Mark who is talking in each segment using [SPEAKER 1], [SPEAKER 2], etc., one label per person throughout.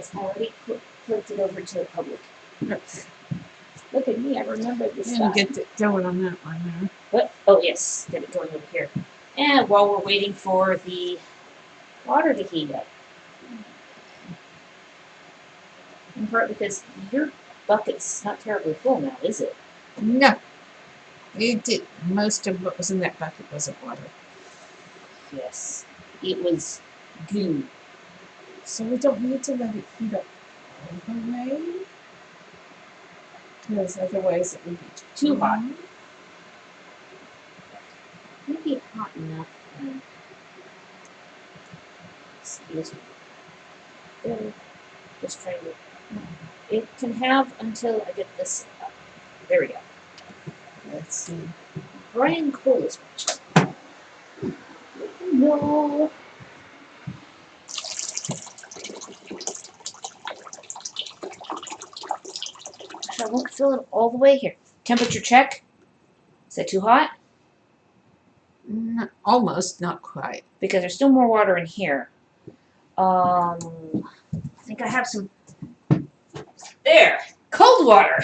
[SPEAKER 1] Yes, I already flipped it over to the public. Look at me, I remember this
[SPEAKER 2] And
[SPEAKER 1] time.
[SPEAKER 2] get it going on that one there.
[SPEAKER 1] What? Oh, yes, get it going over here. And while we're waiting for the water to heat up. In part because your bucket's not terribly full now, is it?
[SPEAKER 2] No. It did. Most of what was in that bucket wasn't water.
[SPEAKER 1] Yes. It was goo.
[SPEAKER 2] So we don't need to let it heat up all the way. Because otherwise it would be
[SPEAKER 1] Too hot. Maybe hot enough. Excuse me. There. Just trying to. It can have until I get this up. There we go.
[SPEAKER 2] Let's see.
[SPEAKER 1] Brian Cole is watching. No. I won't fill it all the way here. Temperature check. Is that too hot?
[SPEAKER 2] Almost, not quite.
[SPEAKER 1] Because there's still more water in here. I think I have some. There! Cold water!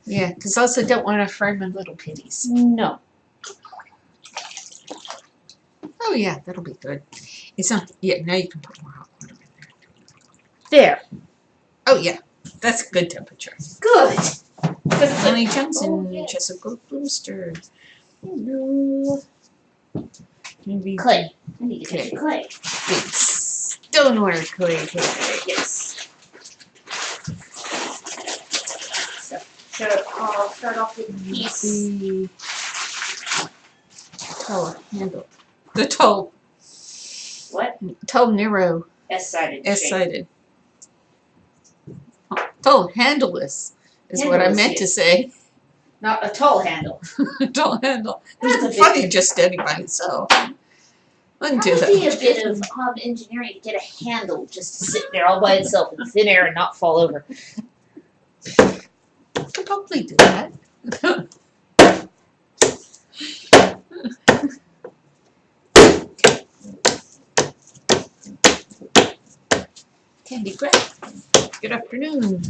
[SPEAKER 2] Yeah, because I also don't want to fry my little pitties.
[SPEAKER 1] No.
[SPEAKER 2] Oh yeah, that'll be good. It's not, yeah, now you can put more hot water in there.
[SPEAKER 1] There.
[SPEAKER 2] Oh yeah, that's a good temperature.
[SPEAKER 1] Good!
[SPEAKER 2] Honey Johnson,
[SPEAKER 1] Oh, yes.
[SPEAKER 2] Chesapeake Boosters.
[SPEAKER 1] Hello.
[SPEAKER 2] Maybe
[SPEAKER 1] Clay. I need to get clay.
[SPEAKER 2] big stoneware clay today.
[SPEAKER 1] Yes. So I'll start off with the piece.
[SPEAKER 2] The tall handle. The tall.
[SPEAKER 1] What?
[SPEAKER 2] Tall narrow.
[SPEAKER 1] S-sided.
[SPEAKER 2] S-sided. Tall handleless is what I meant to say.
[SPEAKER 1] Not a tall handle.
[SPEAKER 2] Tall handle.
[SPEAKER 1] That's
[SPEAKER 2] It's
[SPEAKER 1] a
[SPEAKER 2] funny
[SPEAKER 1] bit-
[SPEAKER 2] just standing by itself. Wouldn't do
[SPEAKER 1] That
[SPEAKER 2] that.
[SPEAKER 1] would be a bit of engineering to get a handle just to sit there all by itself in thin air and not fall over.
[SPEAKER 2] Could probably do that. Candy Greg. Good afternoon.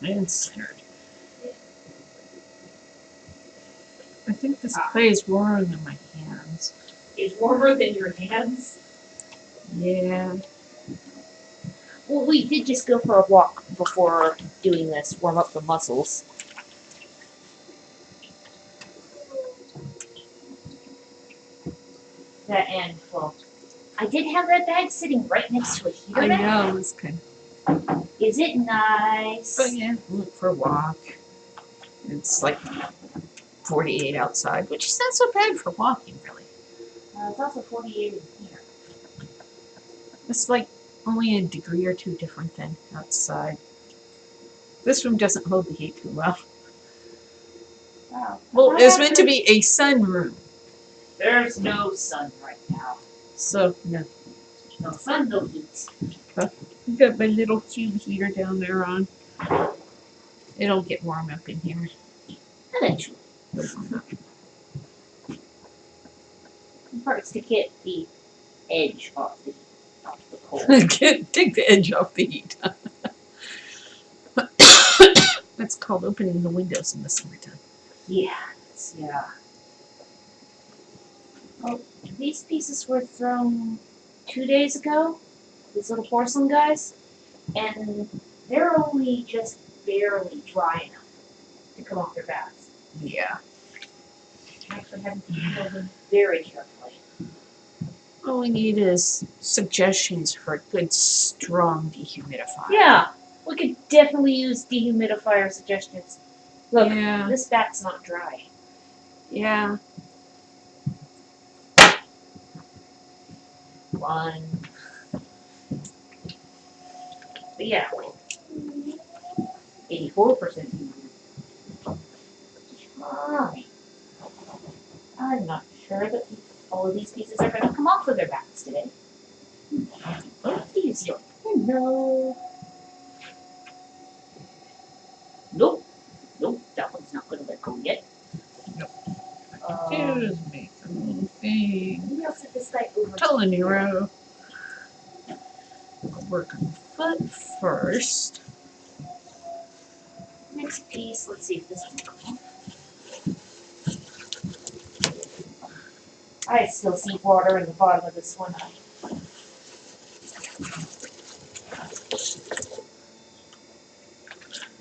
[SPEAKER 2] And centered. I think this clay is warmer than my hands.
[SPEAKER 1] It's warmer than your hands.
[SPEAKER 2] Yeah.
[SPEAKER 1] Well, we did just go for a walk before doing this, warm up the muscles. That and, well, I did have that bag sitting right next to a heater
[SPEAKER 2] I
[SPEAKER 1] vent.
[SPEAKER 2] know, it's kind of.
[SPEAKER 1] Is it nice?
[SPEAKER 2] But yeah, went for a walk. It's like 48 outside, which is not so bad for walking, really.
[SPEAKER 1] It's also 48 in here.
[SPEAKER 2] It's like only a degree or two different than outside. This room doesn't hold the heat too well.
[SPEAKER 1] Wow.
[SPEAKER 2] Well, it's meant to be a sunroom.
[SPEAKER 1] There's no sun right now.
[SPEAKER 2] So, no.
[SPEAKER 1] No sun, no heat.
[SPEAKER 2] I've got my little cube heater down there on. It'll get warm up in here.
[SPEAKER 1] Eventually. Parts to get the edge off the coal.
[SPEAKER 2] Take the edge off the heat. That's called opening the windows in the summertime.
[SPEAKER 1] Yeah. Oh, these pieces were thrown 2 days ago. These little porcelain guys. And they're only just barely dry enough to come off their backs.
[SPEAKER 2] Yeah.
[SPEAKER 1] Actually having to handle them very carefully.
[SPEAKER 2] All we need is suggestions for a good, strong dehumidifier.
[SPEAKER 1] Yeah, we could definitely use dehumidifier suggestions. Look,
[SPEAKER 2] Yeah.
[SPEAKER 1] this back's not dry.
[SPEAKER 2] Yeah.
[SPEAKER 1] One. But yeah, 84% humidity. Fine. I'm not sure that all of these pieces are going to come off of their backs today. What do you still? No. Nope. Nope, that one's not gonna let go yet.
[SPEAKER 2] Nope.
[SPEAKER 1] Um,
[SPEAKER 2] Excuse me. The whole thing.
[SPEAKER 1] maybe I'll set this guy over.
[SPEAKER 2] Tell the Nero. Work on foot first.
[SPEAKER 1] Next piece, let's see if this one comes. I still see water in the bottom of this one.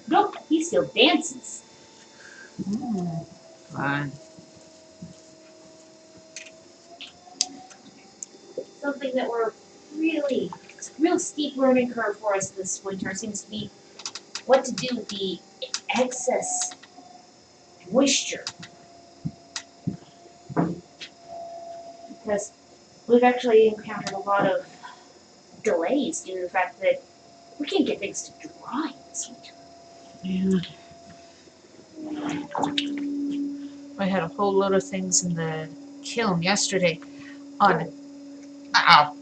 [SPEAKER 1] Nope, he still dances.
[SPEAKER 2] Fine.
[SPEAKER 1] Something that we're really, it's a real steep learning curve for us this winter seems to be what to do with the excess moisture. Because we've actually encountered a lot of delays due to the fact that we can't get things to dry this winter.
[SPEAKER 2] Yeah. I had a whole load of things in the kiln yesterday on,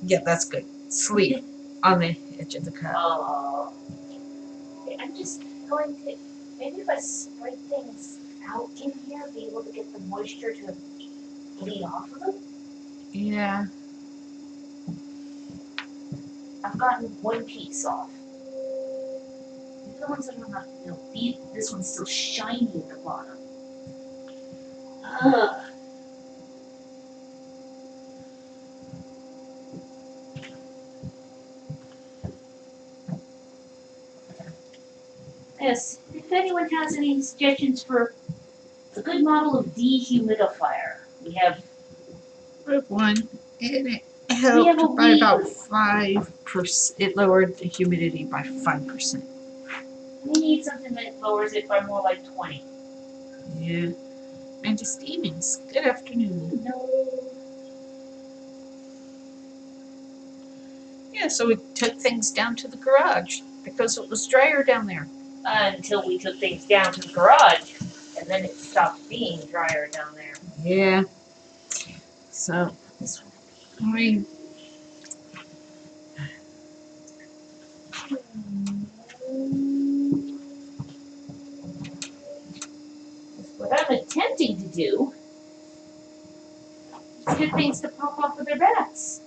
[SPEAKER 2] yeah, that's good. Sleep on the edge of the cup.
[SPEAKER 1] I'm just going to, maybe if I spread things out in here, be able to get the moisture to bleed off of them.
[SPEAKER 2] Yeah.
[SPEAKER 1] I've gotten one piece off. The ones that are not, this one's still shiny at the bottom. Ugh. Yes, if anyone has any suggestions for a good model of dehumidifier, we have
[SPEAKER 2] One, and it
[SPEAKER 1] have a
[SPEAKER 2] helped by about
[SPEAKER 1] weed.
[SPEAKER 2] 5%. It lowered the humidity by 5%.
[SPEAKER 1] We need something that lowers it by more like 20.
[SPEAKER 2] Yeah. And just evenings. Good afternoon.
[SPEAKER 1] No.
[SPEAKER 2] Yeah, so we took things down to the garage because it was drier down there.
[SPEAKER 1] Until we took things down to the garage, and then it stopped being drier down there.
[SPEAKER 2] Yeah. So,
[SPEAKER 1] This one.
[SPEAKER 2] I mean,
[SPEAKER 1] What I'm attempting to do is get things to pop off of their backs.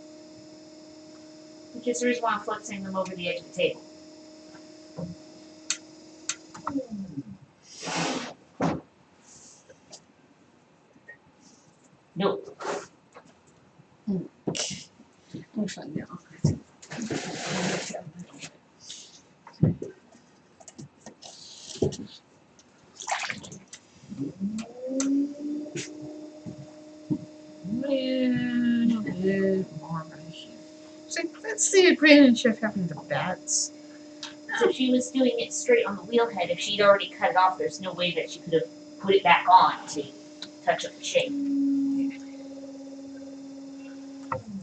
[SPEAKER 1] Which is the reason why I'm flexing them over the edge of the table. Nope.
[SPEAKER 2] I'll find out. And a bit more right here. So that's the advantage of having the bats.
[SPEAKER 1] So if she was doing it straight on the wheel head, if she'd already cut it off, there's no way that she could have put it back on to touch up the shape.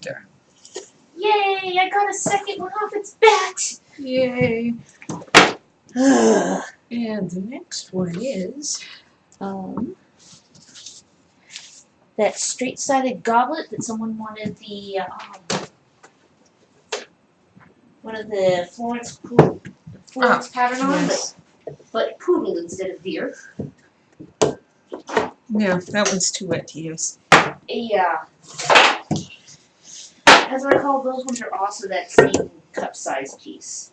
[SPEAKER 2] There.
[SPEAKER 1] Yay! I got a second one off its bat!
[SPEAKER 2] Yay. And the next one is
[SPEAKER 1] That straight-sided goblet that someone wanted the one of the Florence pattern on,
[SPEAKER 2] yes.
[SPEAKER 1] but poodle instead of deer.
[SPEAKER 2] No, that one's too wet to use.
[SPEAKER 1] Yeah. As I recall, those ones are also that same cup size piece,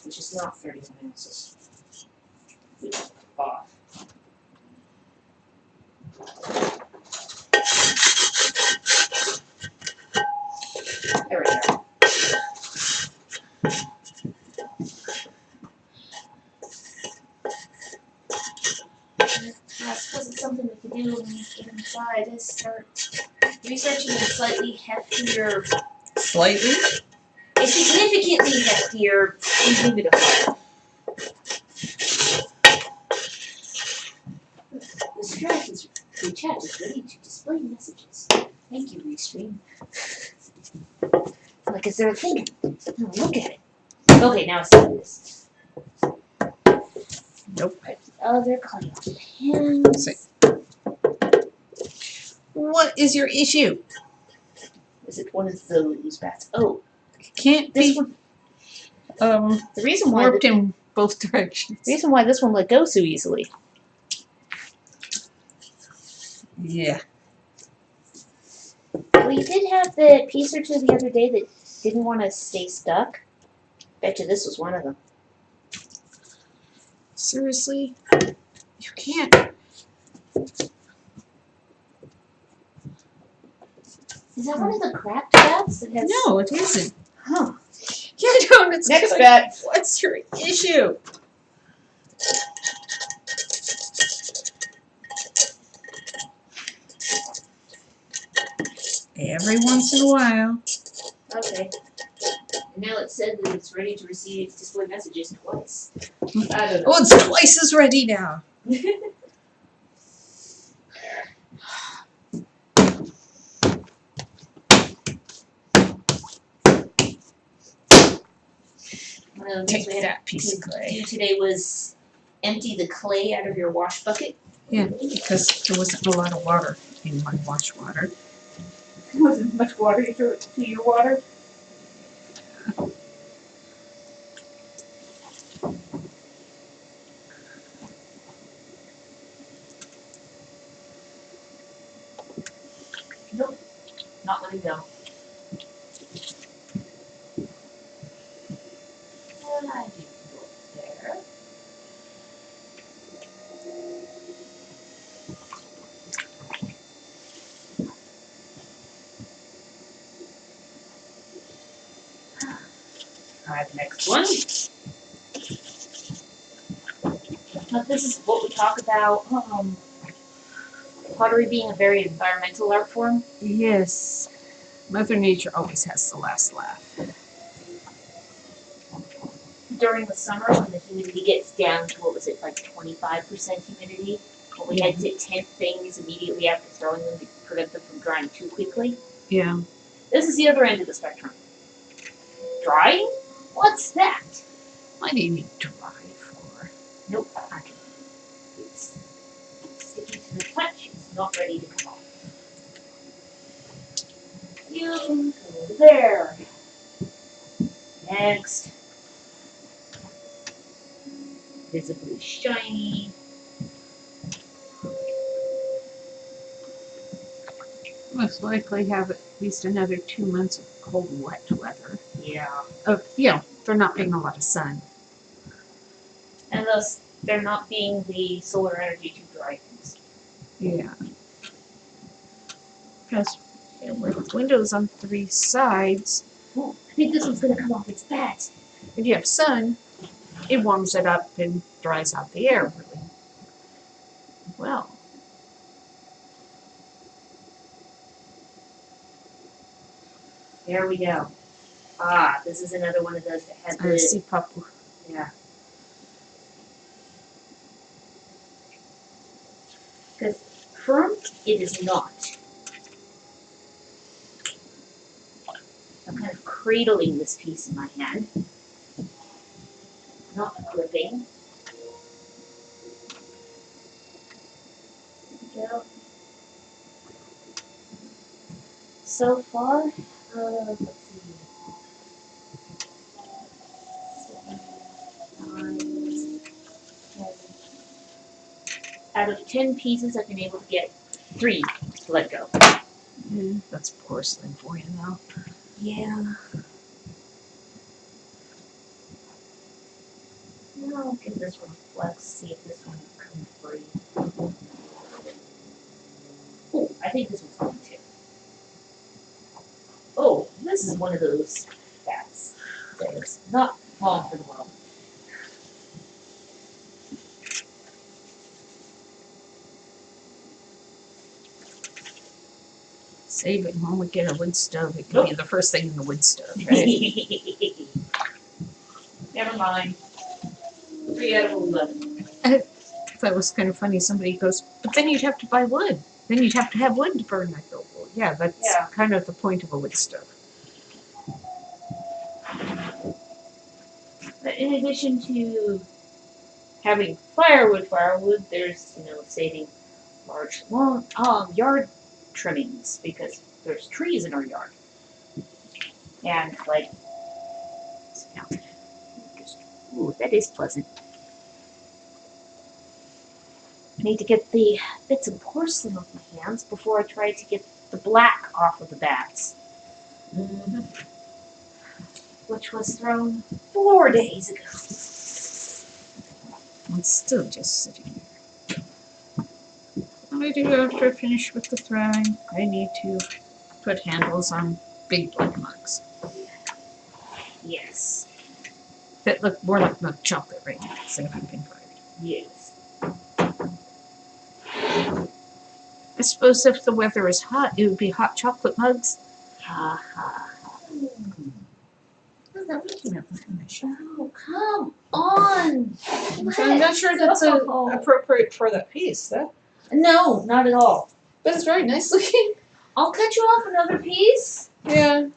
[SPEAKER 1] which is not 31 ounces. Off. There we go. I suppose it's something we could do when we get inside is start researching a slightly heftier,
[SPEAKER 2] Slightly?
[SPEAKER 1] a significantly heftier dehumidifier. The chat is ready to display messages. Thank you, Restream. Like, is there a thing? Oh, look at it. Okay, now it's like this.
[SPEAKER 2] Nope.
[SPEAKER 1] Other cutting pins.
[SPEAKER 2] What is your issue?
[SPEAKER 1] Is it one of those bats? Oh,
[SPEAKER 2] Can't
[SPEAKER 1] this
[SPEAKER 2] be
[SPEAKER 1] one. The reason why
[SPEAKER 2] warped and both directions.
[SPEAKER 1] Reason why this one let go so easily.
[SPEAKER 2] Yeah.
[SPEAKER 1] Well, you did have the piece or two the other day that didn't want to stay stuck. Bet you this was one of them.
[SPEAKER 2] Seriously? You can't.
[SPEAKER 1] Is that one of the cracked bats that has...
[SPEAKER 2] No, it isn't.
[SPEAKER 1] Huh.
[SPEAKER 2] Get on its
[SPEAKER 1] Next
[SPEAKER 2] good.
[SPEAKER 1] bet.
[SPEAKER 2] What's your issue? Every once in a while.
[SPEAKER 1] Okay. And now it said that it's ready to receive display messages twice. I don't know.
[SPEAKER 2] Oh, it's twice as ready now.
[SPEAKER 1] One of the
[SPEAKER 2] Take
[SPEAKER 1] things we had
[SPEAKER 2] that piece of
[SPEAKER 1] to
[SPEAKER 2] clay.
[SPEAKER 1] do today was empty the clay out of your wash bucket.
[SPEAKER 2] Yeah, because there wasn't a lot of water in my wash water.
[SPEAKER 1] There wasn't much water to your water. Nope, not letting go. I didn't go there. Try the next one. Now this is what we talk about, pottery being a very environmental art form.
[SPEAKER 2] Yes. Mother Nature always has the last laugh.
[SPEAKER 1] During the summer when the humidity gets down to, what was it, like 25% humidity, when we had to tent things immediately after throwing them to prevent them from drying too quickly.
[SPEAKER 2] Yeah.
[SPEAKER 1] This is the other end of the spectrum. Drying? What's that?
[SPEAKER 2] What do you need to dry for?
[SPEAKER 1] Nope, I can. It's sticky to the touch. It's not ready to come off. You can go there. Next. Visibly shiny.
[SPEAKER 2] Most likely have at least another 2 months of cold, wet weather.
[SPEAKER 1] Yeah.
[SPEAKER 2] For not being a lot of sun.
[SPEAKER 1] And thus, there not being the solar energy to dry things.
[SPEAKER 2] Yeah. Because with windows on 3 sides,
[SPEAKER 1] Ooh, I think this one's gonna come off its bat.
[SPEAKER 2] if you have sun, it warms it up and dries out the air really well.
[SPEAKER 1] There we go. Ah, this is another one of those that had
[SPEAKER 2] I
[SPEAKER 1] the...
[SPEAKER 2] see Papu.
[SPEAKER 1] Yeah. Because firm, it is not. I'm kind of cradling this piece in my hand. Not gripping. There we go. So far, let's see. 7, 9, 10. Out of 10 pieces, I've been able to get 3 to let go.
[SPEAKER 2] That's porcelain for you now.
[SPEAKER 1] Yeah. Now I'll give this one a flex, see if this one will come free. Oh, I think this one's going to. Oh, this is one of those bats that is not long for the world.
[SPEAKER 2] Save it when we get a wood stove. It can be the first thing in the wood stove, right?
[SPEAKER 1] Never mind. 3 out of 11.
[SPEAKER 2] That was kind of funny. Somebody goes, but then you'd have to buy wood. Then you'd have to have wood to burn. I go, well, yeah, that's kind of the point of a wood stove.
[SPEAKER 1] But in addition to having firewood, there's, saving large, long, yard trimmings because there's trees in our yard. And, like, just Ooh, that is pleasant. I need to get the bits of porcelain off my hands before I try to get the black off of the bats. Mm-hmm. Which was thrown 4 days ago.
[SPEAKER 2] It's still just sitting there. I do after I finish with the throwing. I need to put handles on big black mugs
[SPEAKER 1] Yes.
[SPEAKER 2] that look more like milk chocolate right now instead of pumpkin fired.
[SPEAKER 1] Yes.
[SPEAKER 2] I suppose if the weather is hot, it would be hot chocolate mugs.
[SPEAKER 1] Ha ha.
[SPEAKER 2] Oh, that would be information.
[SPEAKER 1] Oh, come on.
[SPEAKER 2] I'm not sure that's appropriate for that piece, though.
[SPEAKER 1] No, not at all.
[SPEAKER 2] But it's very nice looking.
[SPEAKER 1] I'll cut you off another piece.
[SPEAKER 2] Yeah.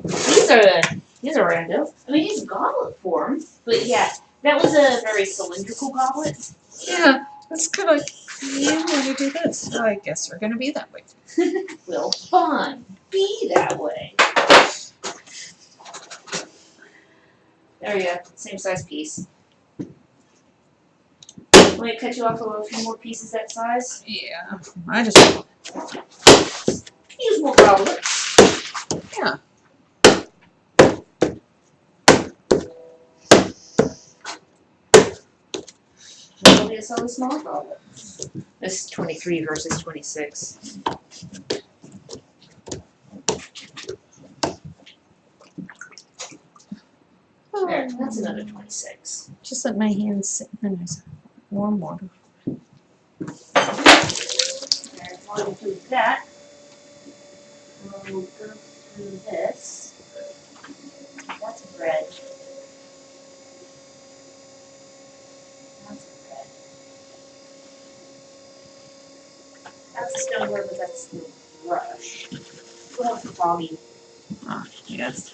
[SPEAKER 1] These are random. I mean, these are goblet form, but yeah, that was a very cylindrical goblet.
[SPEAKER 2] Yeah, that's kind of like, you want to do this. So I guess we're going to be that way.
[SPEAKER 1] Well, fun. Be that way. There we go. Same size piece. Want me to cut you off a few more pieces that size?
[SPEAKER 2] Yeah. I just...
[SPEAKER 1] Use more goblet.
[SPEAKER 2] Yeah.
[SPEAKER 1] We'll be a solid small goblet. This is 23 versus 26. There, that's another 26.
[SPEAKER 2] Just let my hands sit in nice warm water.
[SPEAKER 1] Alright, while we do that, we'll go through this. That's bread. That's bread. That's a stoneware, but that's the brush. What else for Bobby?
[SPEAKER 2] Ah, yes.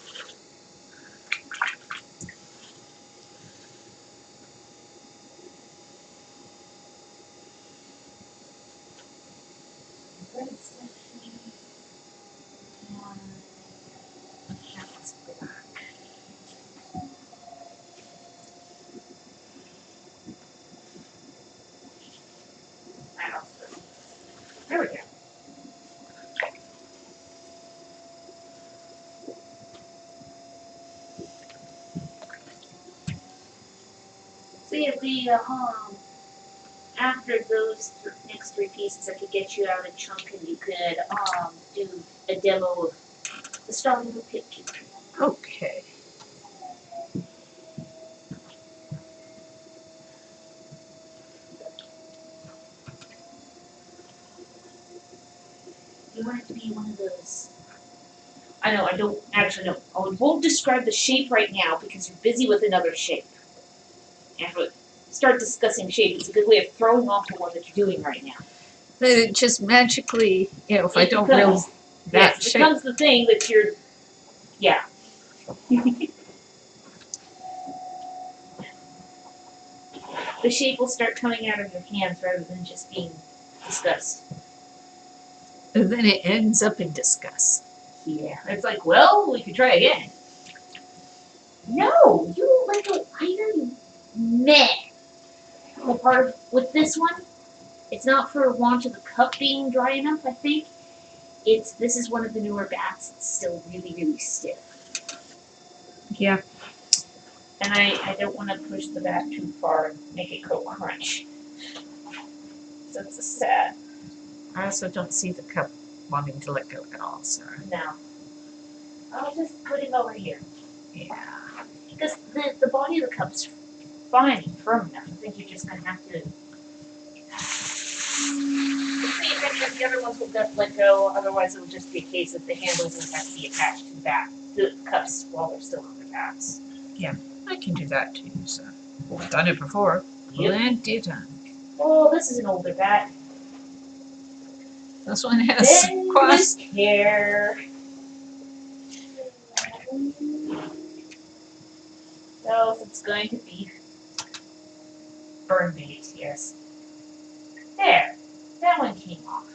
[SPEAKER 1] Bread section. That's black. There we go. So yeah, after those next three pieces, I could get you out a chunk, and you could do a demo of the starting of a picture.
[SPEAKER 2] Okay.
[SPEAKER 1] You want it to be one of those. I know, I don't actually know. I won't describe the shape right now because you're busy with another shape. And if we start discussing shape, it's a good way of throwing off the one that you're doing right now.
[SPEAKER 2] Then it just magically, you know, if I don't
[SPEAKER 1] becomes,
[SPEAKER 2] realize that
[SPEAKER 1] yes, it
[SPEAKER 2] shape.
[SPEAKER 1] becomes the thing that you're, yeah. The shape will start coming out of your hands rather than just being discussed.
[SPEAKER 2] And then it ends up in disgust.
[SPEAKER 1] Yeah. It's like, well, we could try again. No, you like a iron meh. The part with this one, it's not for want of the cup being dry enough, I think. This is one of the newer bats. It's still really, really stiff.
[SPEAKER 2] Yeah.
[SPEAKER 1] And I don't want to push the bat too far and make it go crunch. So it's a sad.
[SPEAKER 2] I also don't see the cup wanting to let go at all, so.
[SPEAKER 1] No. I'll just put him over here.
[SPEAKER 2] Yeah.
[SPEAKER 1] Because the body of the cup's fine and firm enough. I think you're just going to have to. See if any of the other ones will let go. Otherwise, it will just be a case of the handles will have to be attached to the cups while they're still on their bats.
[SPEAKER 2] Yeah, I can do that too, so. I've done it before.
[SPEAKER 1] Yep.
[SPEAKER 2] Plenty of time.
[SPEAKER 1] Oh, this is an older bat.
[SPEAKER 2] This one has
[SPEAKER 1] Bend with care. So it's going to be burn bait, yes. There. That one came off.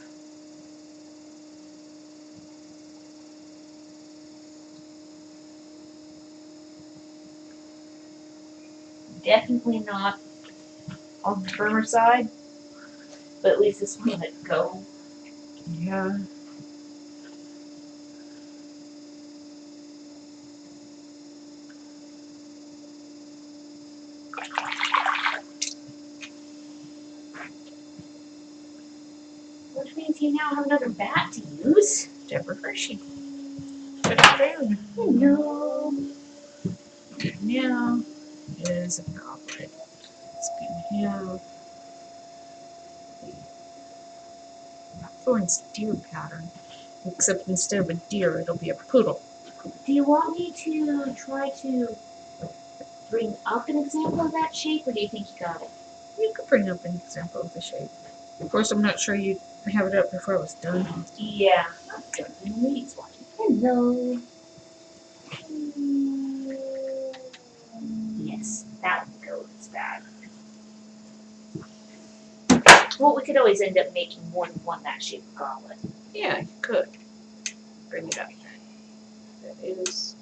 [SPEAKER 1] Definitely not on the firmer side, but at least this one let go.
[SPEAKER 2] Yeah.
[SPEAKER 1] Which means you now have another bat to use.
[SPEAKER 2] Deborah Hershey. Good afternoon.
[SPEAKER 1] Hello.
[SPEAKER 2] Now is a goblet. It's going to have the Thorn's deer pattern, except instead of a deer, it'll be a poodle.
[SPEAKER 1] Do you want me to try to bring up an example of that shape, or do you think you got it?
[SPEAKER 2] You could bring up an example of the shape. Of course, I'm not sure you'd have it up before it was done.
[SPEAKER 1] Yeah. He's watching. Hello. Yes, that would go as bad. Well, we could always end up making more than one that shape of goblet.
[SPEAKER 2] Yeah, you could. Bring it up. That is.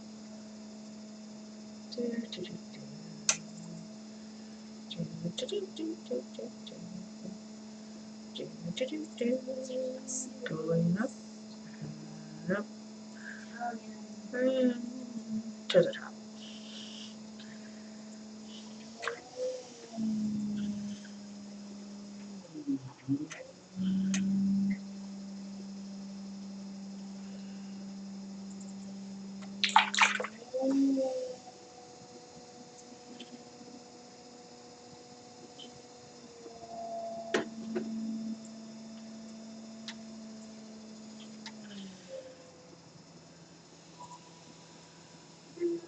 [SPEAKER 2] Going up, up, and to the top.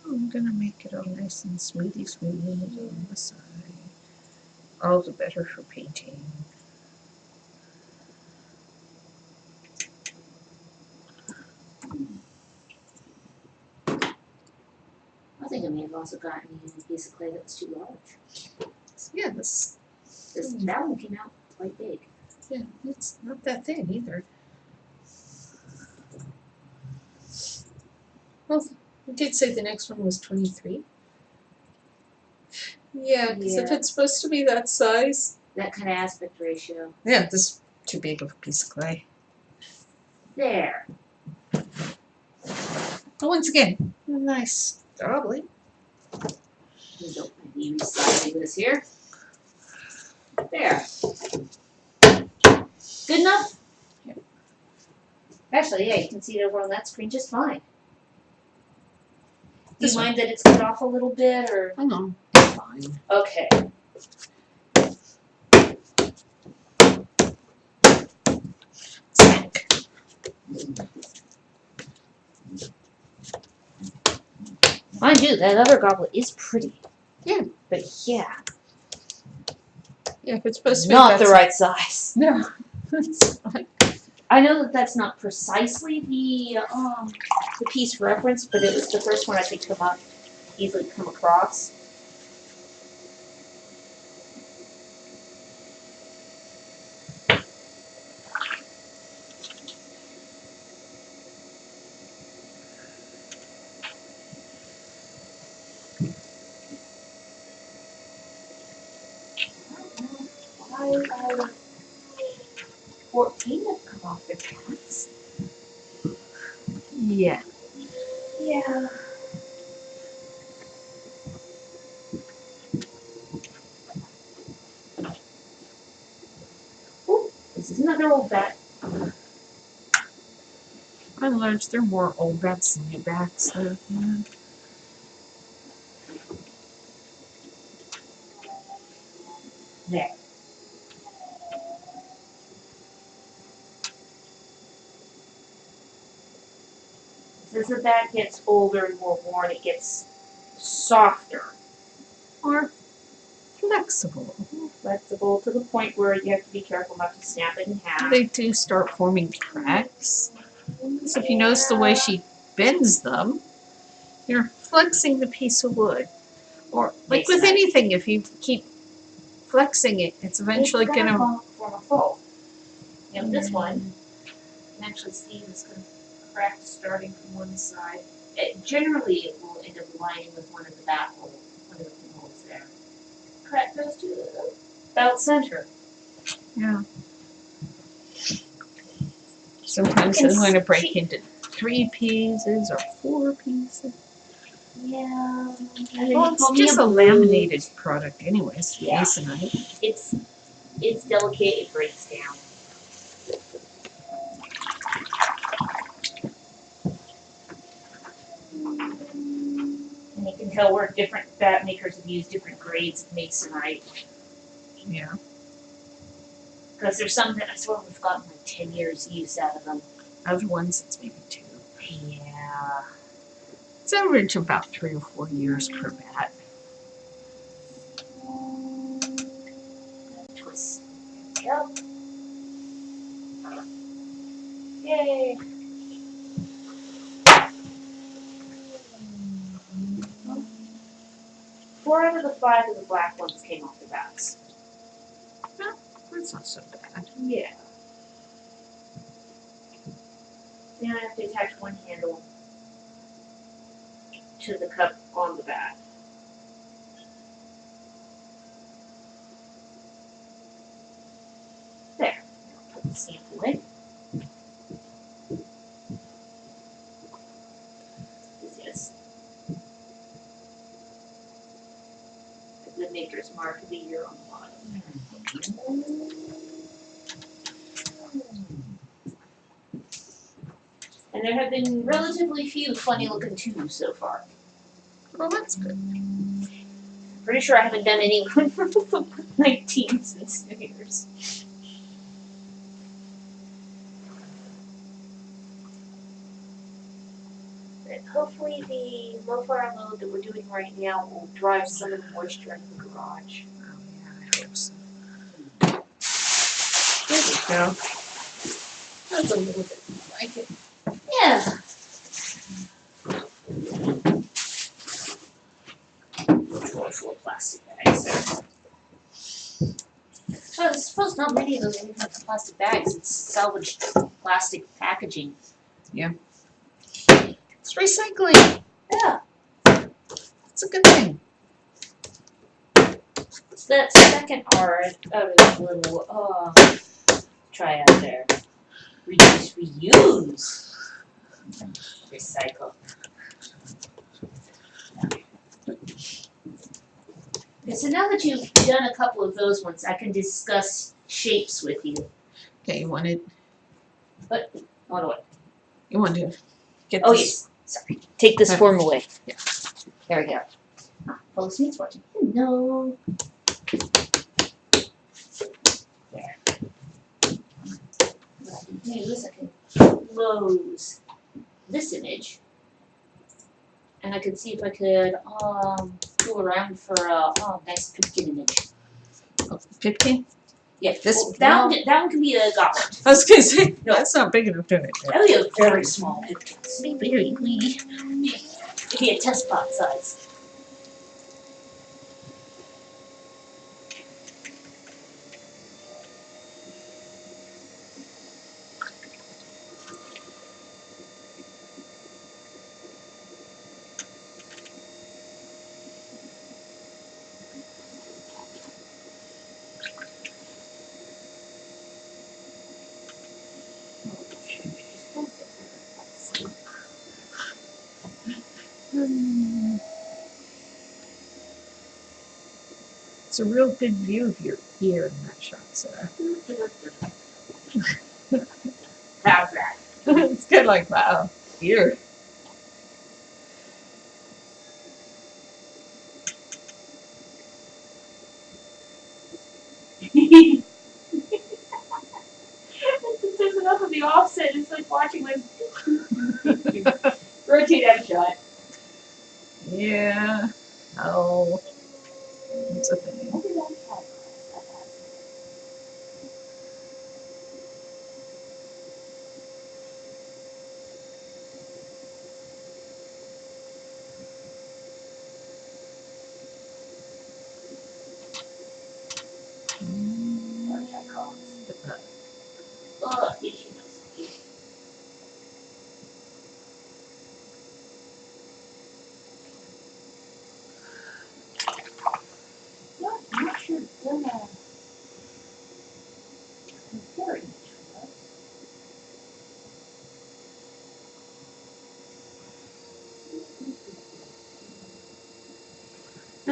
[SPEAKER 2] I'm gonna make it all nice and smooth on the side. All the better for painting.
[SPEAKER 1] I think I may have also gotten you a piece of clay that was too large.
[SPEAKER 2] Yeah, this.
[SPEAKER 1] That one came out quite big.
[SPEAKER 2] Yeah, it's not that thin either. Well, we did say the next one was 23. Yeah, because if
[SPEAKER 1] Yeah.
[SPEAKER 2] it's supposed to be that size.
[SPEAKER 1] That kind of aspect ratio.
[SPEAKER 2] Yeah, this is too big of a piece of clay.
[SPEAKER 1] There.
[SPEAKER 2] But once again, nice goblet.
[SPEAKER 1] We don't mind me resizing this here. There. Good enough?
[SPEAKER 2] Yep.
[SPEAKER 1] Actually, yeah, you can see it over on that screen just fine. Do
[SPEAKER 2] This
[SPEAKER 1] you
[SPEAKER 2] one.
[SPEAKER 1] mind that it's cut off a little bit, or?
[SPEAKER 2] Oh no, fine.
[SPEAKER 1] Okay.
[SPEAKER 2] Snack.
[SPEAKER 1] Mind you, that other goblet is pretty.
[SPEAKER 2] Yeah.
[SPEAKER 1] But yeah.
[SPEAKER 2] Yeah, if it's supposed to be
[SPEAKER 1] Not the right size.
[SPEAKER 2] No, it's fine.
[SPEAKER 1] I know that that's not precisely the piece reference, but it was the first one I could easily come across. Why 14 have come off their pants?
[SPEAKER 2] Yeah.
[SPEAKER 1] Yeah. Ooh, this is another old bat.
[SPEAKER 2] By and large, they're more old bats than new bats. So, yeah.
[SPEAKER 1] There. As the bat gets older and more worn, it gets softer.
[SPEAKER 2] Or flexible.
[SPEAKER 1] Flexible to the point where you have to be careful not to snap it in half.
[SPEAKER 2] They do start forming cracks. So if you notice the way she bends them, you're flexing the piece of wood. Or like
[SPEAKER 1] Makes
[SPEAKER 2] with
[SPEAKER 1] sense.
[SPEAKER 2] anything, if you keep flexing it, it's eventually
[SPEAKER 1] It's
[SPEAKER 2] gonna.
[SPEAKER 1] form a fold. You know, this one, you can actually see this kind of crack starting from one side. Generally, it will end up lining with one of the bat holes, one of the holes there. crack goes to about center.
[SPEAKER 2] Yeah. Sometimes I'm going to break into 3 pieces or 4 pieces.
[SPEAKER 1] Yeah.
[SPEAKER 2] Well, it's just a laminated product anyways,
[SPEAKER 1] Yeah.
[SPEAKER 2] masonite.
[SPEAKER 1] It's delicate, it breaks down. And you can tell where different bat makers have used different grades of masonite.
[SPEAKER 2] Yeah.
[SPEAKER 1] Because there's some that I swear we've gotten like 10 years use out of them.
[SPEAKER 2] Other ones, it's maybe 2.
[SPEAKER 1] Yeah.
[SPEAKER 2] It's average about 3 or 4 years per bat.
[SPEAKER 1] Twist. Yep. Yay. 4 out of the 5 of the black ones came off the bats.
[SPEAKER 2] That's not so bad.
[SPEAKER 1] Yeah. Then I have to attach one handle to the cup on the bat. There. I'll put the sample in. This is the maker's mark of the year on the bottom. And there have been relatively few funny looking tubes so far.
[SPEAKER 2] Well, that's good.
[SPEAKER 1] Pretty sure I haven't done any for 19 since New Year's. But hopefully the low fire mode that we're doing right now will drive some of the moisture into the garage.
[SPEAKER 2] Oh, yeah, I hope so. There we go. That's a little bit like it.
[SPEAKER 1] Yeah. Full of plastic bags. So I suppose not many of those even have plastic bags. It's salvaged plastic packaging.
[SPEAKER 2] It's recycling.
[SPEAKER 1] Yeah.
[SPEAKER 2] It's a good thing.
[SPEAKER 1] It's that second R out of this little try out there. Reduce, reuse, recycle. Okay, so now that you've done a couple of those ones, I can discuss shapes with you.
[SPEAKER 2] Okay, you wanted
[SPEAKER 1] What?
[SPEAKER 2] you want to get
[SPEAKER 1] Oh
[SPEAKER 2] this.
[SPEAKER 1] yes, sorry. Take this form away.
[SPEAKER 2] Yeah.
[SPEAKER 1] There we go. Full of sweets watching. No. There. What I can do is I can close this image, and I can see if I could go around for a nice pipkin image.
[SPEAKER 2] 15?
[SPEAKER 1] Yeah,
[SPEAKER 2] This-
[SPEAKER 1] well, that one can be a goblet.
[SPEAKER 2] I was going to say,
[SPEAKER 1] No.
[SPEAKER 2] that's not big enough, doing it.
[SPEAKER 1] That would be a very small pipkin. Very wee. It'd be a test pot size.
[SPEAKER 2] It's a real good view of your ear in that shot, Sarah.
[SPEAKER 1] How's that?
[SPEAKER 2] It's good, like, wow, ear.
[SPEAKER 1] There's enough of the offset, it's like watching my rotate that shot.
[SPEAKER 2] Yeah. Oh. It's a thing.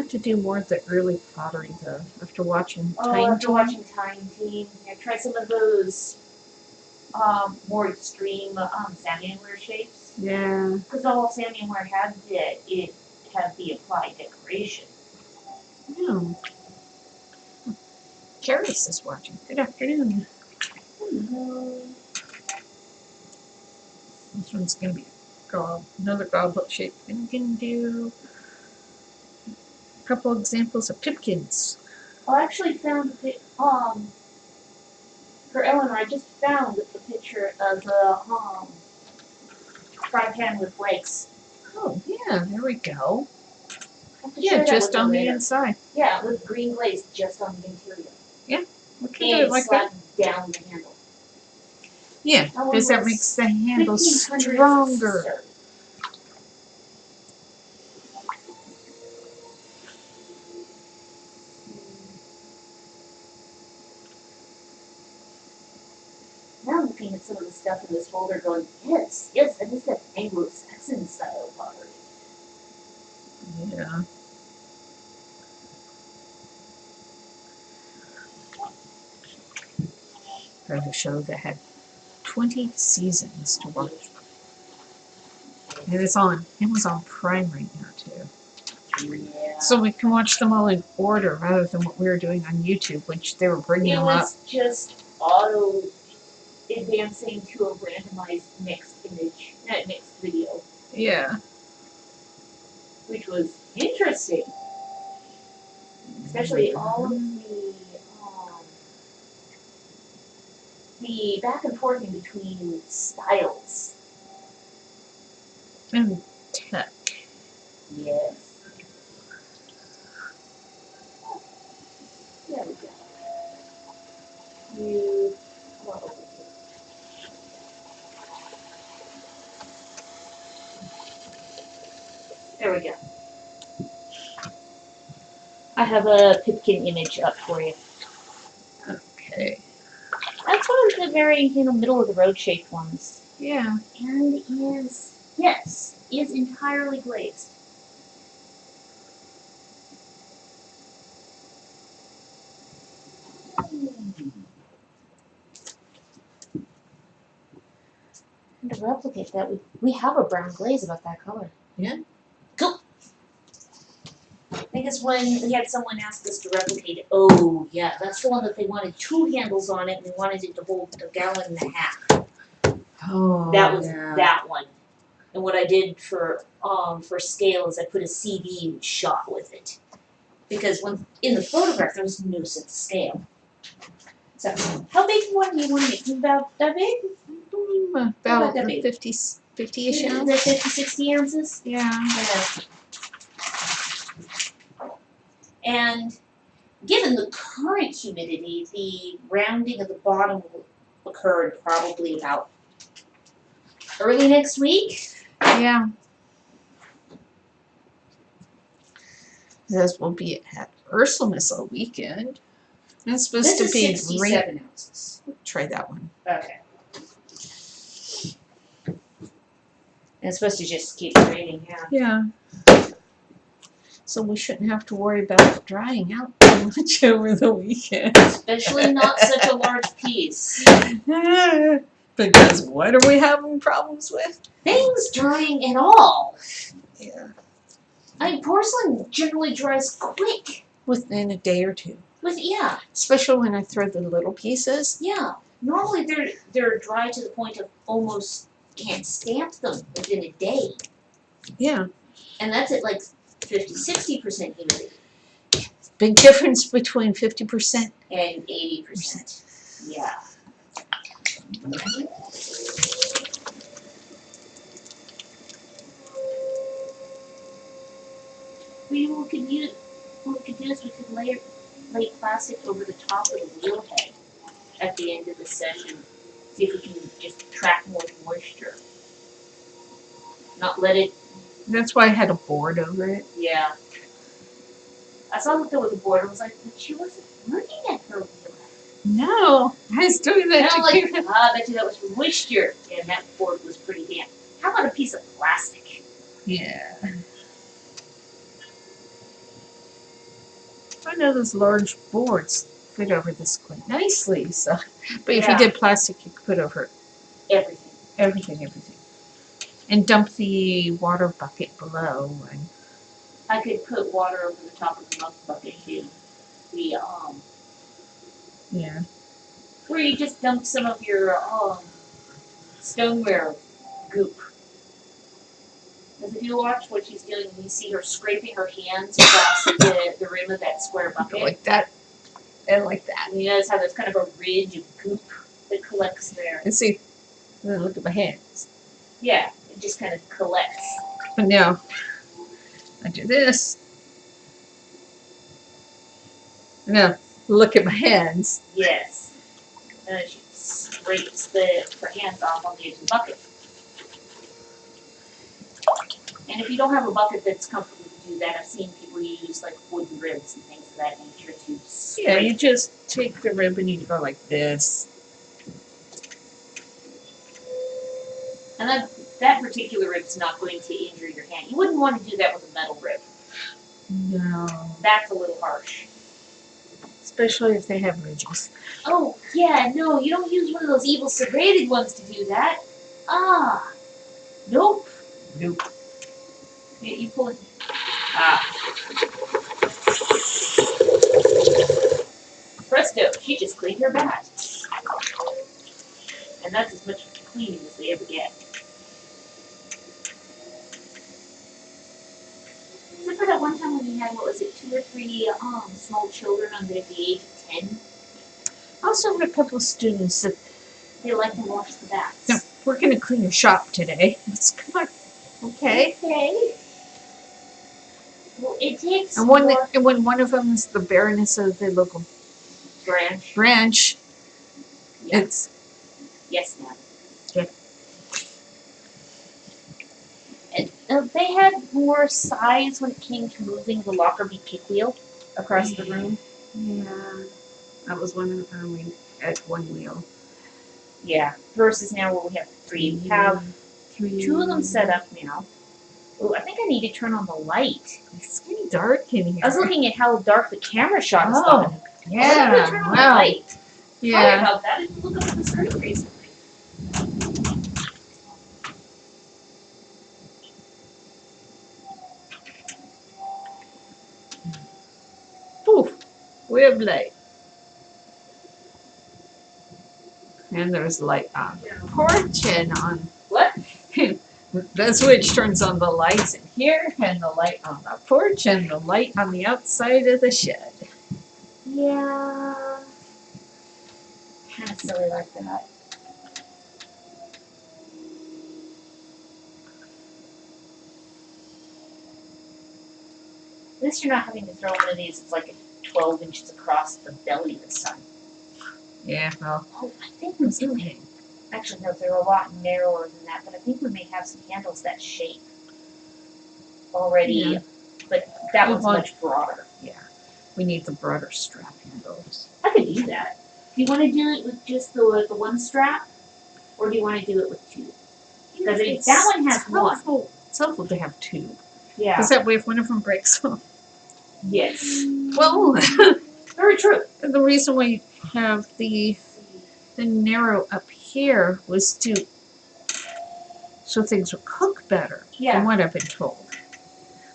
[SPEAKER 2] have to do more of the early pottery though. After watching
[SPEAKER 1] After watching Teine, I tried some of those more extreme salmonware shapes.
[SPEAKER 2] Yeah.
[SPEAKER 1] Because all salmonware had it had the applied decoration.
[SPEAKER 2] No. Careless is watching. Good afternoon.
[SPEAKER 1] Hello.
[SPEAKER 2] This one's gonna be another goblet shape. And we can do a couple examples of pipkins.
[SPEAKER 1] I actually found for Eleanor, I just found the picture of the fry pan with legs.
[SPEAKER 2] Oh yeah, there we go.
[SPEAKER 1] Yeah,
[SPEAKER 2] Yeah, just on the inside.
[SPEAKER 1] Yeah, with green glaze just on the interior.
[SPEAKER 2] Yeah, we can do it like that.
[SPEAKER 1] Down the handle.
[SPEAKER 2] Yeah, because that makes the handle stronger.
[SPEAKER 1] Now I'm looking at some of the stuff in this folder going, yes, that is that Anglo-Saxon style pottery.
[SPEAKER 2] Yeah. There's a show that had 20 seasons to watch. And it's on Amazon Prime right now too.
[SPEAKER 1] Yeah.
[SPEAKER 2] So we can watch them all in order rather than what we were doing on YouTube, which they were bringing them up.
[SPEAKER 1] It was just auto advancing to a randomized mixed video.
[SPEAKER 2] Yeah.
[SPEAKER 1] Which was interesting. Especially all of the back and forth in between styles.
[SPEAKER 2] And tech.
[SPEAKER 1] Yes. There we go. There we go. I have a pipkin image up for you.
[SPEAKER 2] Okay.
[SPEAKER 1] That's one of the very, middle of the road shaped ones.
[SPEAKER 2] Yeah.
[SPEAKER 1] And is entirely glazed. And to replicate that, we have a brown glaze about that color.
[SPEAKER 2] Yeah.
[SPEAKER 1] Cool. I think it's when we had someone ask us to replicate it. Oh, yeah, that's the one that they wanted 2 handles on it and they wanted it to hold a gallon and a half.
[SPEAKER 2] Oh,
[SPEAKER 1] that was that one. And what I did for scale is I put a CD shot with it. Because when in the photograph there was no sense of scale. So how big one do you want to make? About that big?
[SPEAKER 2] About 50-ish ounces.
[SPEAKER 1] 50-60 ounces?
[SPEAKER 2] Yeah.
[SPEAKER 1] And given the current humidity, the rounding of the bottom will occur probably about early next week.
[SPEAKER 2] Yeah. This will be at Ursulmus all weekend. It's supposed to be
[SPEAKER 1] 67 ounces.
[SPEAKER 2] Try that one.
[SPEAKER 1] Okay. And it's supposed to just keep raining,
[SPEAKER 2] yeah. So we shouldn't have to worry about it drying out too much over the weekend.
[SPEAKER 1] Especially not such a large piece.
[SPEAKER 2] Because what are we having problems with?
[SPEAKER 1] Things drying at all.
[SPEAKER 2] Yeah.
[SPEAKER 1] I mean, porcelain generally dries quick.
[SPEAKER 2] Within a day or two. Especially when I throw the little pieces.
[SPEAKER 1] Yeah. Normally they're dry to the point of almost can't stamp them within a day.
[SPEAKER 2] Yeah.
[SPEAKER 1] And that's at like 50-60% humidity.
[SPEAKER 2] Big difference between 50%
[SPEAKER 1] and 80%. Yeah. What we could do is we could lay plastic over the top of the wheel head at the end of the session. See if we can just trap more moisture. Not let it.
[SPEAKER 2] That's why I had a board over it.
[SPEAKER 1] Yeah. I saw that there was a board. I was like, but she wasn't looking at her wheel head.
[SPEAKER 2] No, I was doing that.
[SPEAKER 1] And I'm like, I bet you that was for moisture. And that board was pretty damp. How about a piece of plastic?
[SPEAKER 2] Yeah. one of those large boards fit over this quite nicely. So, but if you
[SPEAKER 1] Yeah.
[SPEAKER 2] did plastic, you could put over
[SPEAKER 1] Everything.
[SPEAKER 2] everything, and dump the water bucket below. And
[SPEAKER 1] I could put water over the top of the milk bucket too. The
[SPEAKER 2] yeah,
[SPEAKER 1] where you just dump some of your stoneware goop. Because if you watch what she's doing, you see her scraping her hands across the rim of that square bucket.
[SPEAKER 2] like that, and like that.
[SPEAKER 1] And you notice how there's kind of a ridge of goop that collects there.
[SPEAKER 2] And see, look at my hands.
[SPEAKER 1] Yeah, it just kind of collects.
[SPEAKER 2] But now, I do this. Now, look at my hands.
[SPEAKER 1] Yes. And then she scrapes her hands off on the edge of the bucket. And if you don't have a bucket that's comfortable to do that, I've seen people use like wooden ribs and things of that nature to scrape.
[SPEAKER 2] Yeah, you just take the rib and you go like this.
[SPEAKER 1] And that particular rib's not going to injure your hand. You wouldn't want to do that with a metal rib.
[SPEAKER 2] No.
[SPEAKER 1] That's a little harsh.
[SPEAKER 2] Especially if they have ridges.
[SPEAKER 1] Oh, yeah, no, you don't use one of those evil serrated ones to do that. Ah. Nope.
[SPEAKER 2] Nope.
[SPEAKER 1] You pull it. Ah. Presto, she just cleaned her bat. And that's as much cleaning as they ever get. Except for that one time when you had, 2 or 3 small children under the age of 10?
[SPEAKER 2] I also have a couple of students that
[SPEAKER 1] They like to wash the bats.
[SPEAKER 2] no, we're going to clean your shop today. It's come on. Okay.
[SPEAKER 1] Okay. Well, it takes
[SPEAKER 2] And
[SPEAKER 1] more
[SPEAKER 2] when one of them is the baroness of the local branch,
[SPEAKER 1] Yeah.
[SPEAKER 2] it's
[SPEAKER 1] Yes, ma'am.
[SPEAKER 2] Yeah.
[SPEAKER 1] And they had more size when it came to moving the Lockerbie kick wheel across the room.
[SPEAKER 2] yeah, that was one we at one wheel.
[SPEAKER 1] Yeah. Versus now where we have 3. We have 2 of them set up now. Oh, I think I need to turn on the light.
[SPEAKER 2] It's getting dark in here.
[SPEAKER 1] I was looking at how dark the camera shot has
[SPEAKER 2] Oh,
[SPEAKER 1] gotten.
[SPEAKER 2] yeah,
[SPEAKER 1] I'm gonna turn on the
[SPEAKER 2] wow.
[SPEAKER 1] light. Sorry
[SPEAKER 2] Yeah.
[SPEAKER 1] about that. I didn't look up at the screen recently.
[SPEAKER 2] Poof. We have light. And there's light on the porch and on
[SPEAKER 1] What?
[SPEAKER 2] the switch turns on the lights in here and the light on the porch and the light on the outside of the shed.
[SPEAKER 1] Yeah. Kind of silly like that. At least you're not having to throw one of these. It's like 12 inches across the belly this time.
[SPEAKER 2] Yeah, well,
[SPEAKER 1] Oh, I think we do have. Actually, no, they're a lot narrower than that, but I think we may have some handles that shape already.
[SPEAKER 2] Yeah.
[SPEAKER 1] But that
[SPEAKER 2] We
[SPEAKER 1] one's
[SPEAKER 2] want-
[SPEAKER 1] much broader.
[SPEAKER 2] yeah. We need the broader strap handles.
[SPEAKER 1] I could do that. Do you want to do it with just the one strap, or do you want to do it with 2? Because that one has one.
[SPEAKER 2] It's helpful to have 2.
[SPEAKER 1] Yeah.
[SPEAKER 2] Because that way if one of them breaks off.
[SPEAKER 1] Yes.
[SPEAKER 2] Well,
[SPEAKER 1] Very true.
[SPEAKER 2] the reason we have the narrow up here was to so things will cook better.
[SPEAKER 1] Yeah.
[SPEAKER 2] From what I've been told.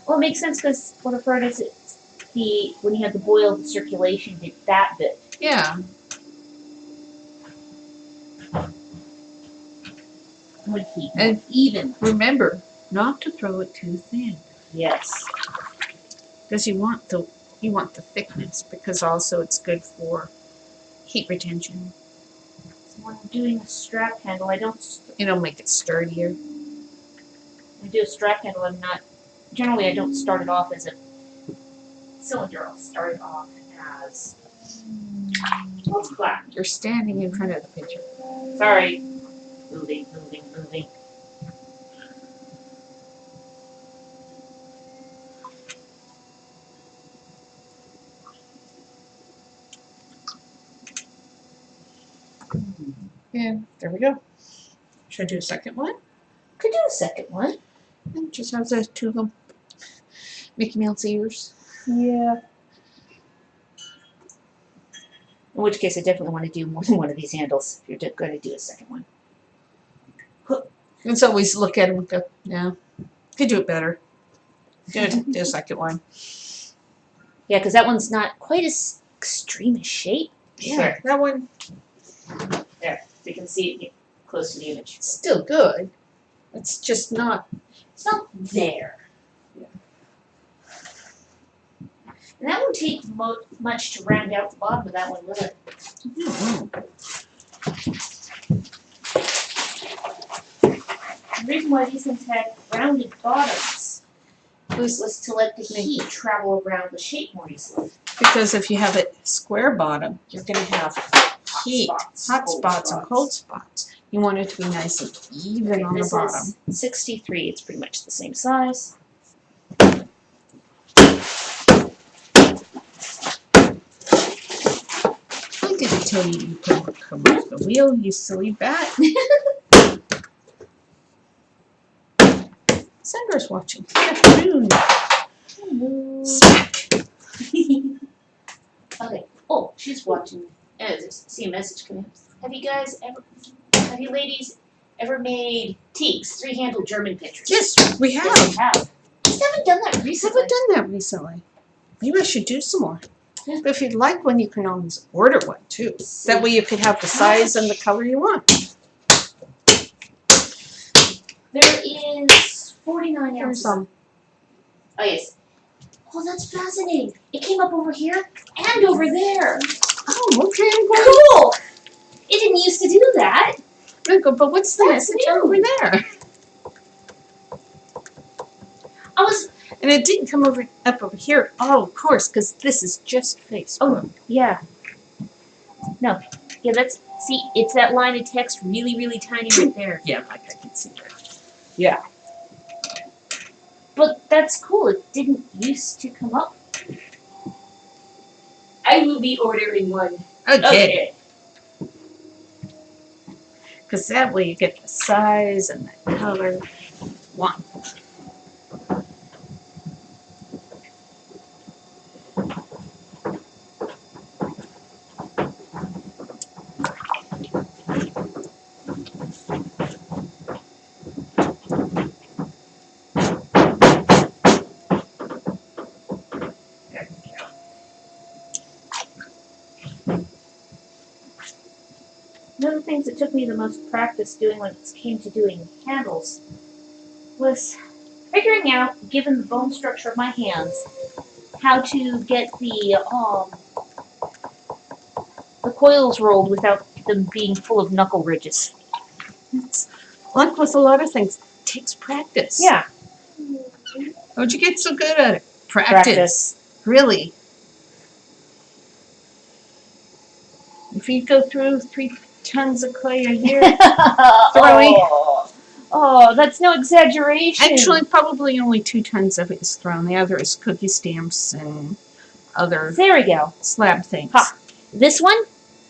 [SPEAKER 1] Well, it makes sense because what I've heard is it's when you have the boil, the circulation did that bit.
[SPEAKER 2] Yeah.
[SPEAKER 1] Would keep
[SPEAKER 2] And
[SPEAKER 1] even.
[SPEAKER 2] remember not to throw it too thin.
[SPEAKER 1] Yes.
[SPEAKER 2] Because you want the thickness, because also it's good for heat retention.
[SPEAKER 1] So when I'm doing a strap handle,
[SPEAKER 2] It'll make it sturdier.
[SPEAKER 1] when I do a strap handle, generally I don't start it off as a cylinder. I'll start it off as what's flat.
[SPEAKER 2] You're standing in front of the picture.
[SPEAKER 1] Sorry. Moving.
[SPEAKER 2] Yeah, there we go. Should I do a second one?
[SPEAKER 1] Could do a second one.
[SPEAKER 2] And just have the 2 of them. Mickey Mouse ears.
[SPEAKER 1] Yeah. In which case, I definitely want to do more than one of these handles if you're going to do a second one.
[SPEAKER 2] Let's always look at them and go, yeah, could do it better. Do a second one.
[SPEAKER 1] Yeah, because that one's not quite as extreme a shape.
[SPEAKER 2] Yeah,
[SPEAKER 1] There.
[SPEAKER 2] that one
[SPEAKER 1] There. So you can see it close to the image.
[SPEAKER 2] still good. It's just not.
[SPEAKER 1] It's not there.
[SPEAKER 2] Yeah.
[SPEAKER 1] And that won't take much to round out the bottom of that one, will it? The reason why these things had rounded bottoms was to let the heat travel around the shape more easily.
[SPEAKER 2] Because if you have a square bottom, you're going to have heat, hot spots and cold spots. You want it to be nice and even on the bottom.
[SPEAKER 1] This is 63. It's pretty much the same size.
[SPEAKER 2] I didn't tell you you couldn't come off the wheel, you silly bat. Sandra's watching. Good afternoon.
[SPEAKER 1] Hello.
[SPEAKER 2] Smack.
[SPEAKER 1] Okay. Oh, she's watching. See a message coming. Have you ladies ever made teaks, 3-handle German pitchers?
[SPEAKER 2] Yes, we have.
[SPEAKER 1] Yes, we have. Just haven't done that
[SPEAKER 2] I
[SPEAKER 1] recently.
[SPEAKER 2] haven't done that recently. Maybe I should do some more. But if you'd like one, you can always order one too. That way you could have the size and the color you want.
[SPEAKER 1] There is 49
[SPEAKER 2] There's
[SPEAKER 1] ounces.
[SPEAKER 2] some.
[SPEAKER 1] Oh, yes. Oh, that's fascinating. It came up over here and over there.
[SPEAKER 2] Oh, okay.
[SPEAKER 1] Cool. It didn't used to do that.
[SPEAKER 2] But what's the
[SPEAKER 1] That's
[SPEAKER 2] message
[SPEAKER 1] new.
[SPEAKER 2] over there? And it didn't come up over here. Oh, of course, because this is just Facebook.
[SPEAKER 1] Oh, yeah. No. Yeah, see, it's that line of text really, really tiny right there.
[SPEAKER 2] Yeah, like I can see that. Yeah.
[SPEAKER 1] But that's cool. It didn't used to come up. I will be ordering one.
[SPEAKER 2] Okay. Because that way you get the size and the color. One.
[SPEAKER 1] One of the things that took me the most practice doing when it came to doing handles was figuring out, given the bone structure of my hands, how to get the coils rolled without them being full of knuckle ridges.
[SPEAKER 2] It's like with a lot of things, it takes practice.
[SPEAKER 1] Yeah.
[SPEAKER 2] How'd you get so good at it? Practice. Really. If you go through 3 tons of clay a year, throwing.
[SPEAKER 1] Oh, that's no exaggeration.
[SPEAKER 2] Actually, probably only 2 tons of it is thrown. The other is cookie stamps and other
[SPEAKER 1] There we go.
[SPEAKER 2] slab things.
[SPEAKER 1] Ha. This one,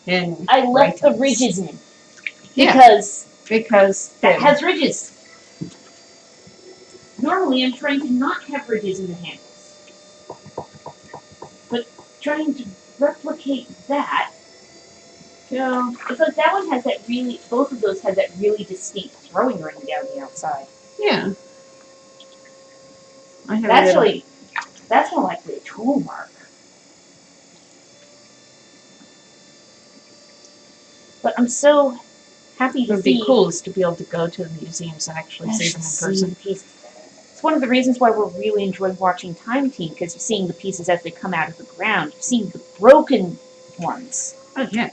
[SPEAKER 2] And
[SPEAKER 1] I left the
[SPEAKER 2] items.
[SPEAKER 1] ridges in
[SPEAKER 2] Yeah.
[SPEAKER 1] because that has ridges. Normally, I'm trying to not have ridges in the handles, but trying to replicate that.
[SPEAKER 2] Yeah.
[SPEAKER 1] It's like that one has that really. Both of those have that really distinct throwing ring down the outside.
[SPEAKER 2] Yeah. I have
[SPEAKER 1] Actually, that's more likely a tool mark. But I'm so happy
[SPEAKER 2] It
[SPEAKER 1] to
[SPEAKER 2] would
[SPEAKER 1] see.
[SPEAKER 2] be cool is to be able to go to the museums and actually see them in person.
[SPEAKER 1] Pieces. It's one of the reasons why we're really enjoying watching Time Team, because you're seeing the pieces as they come out of the ground. You're seeing the broken ones,
[SPEAKER 2] Oh, yeah.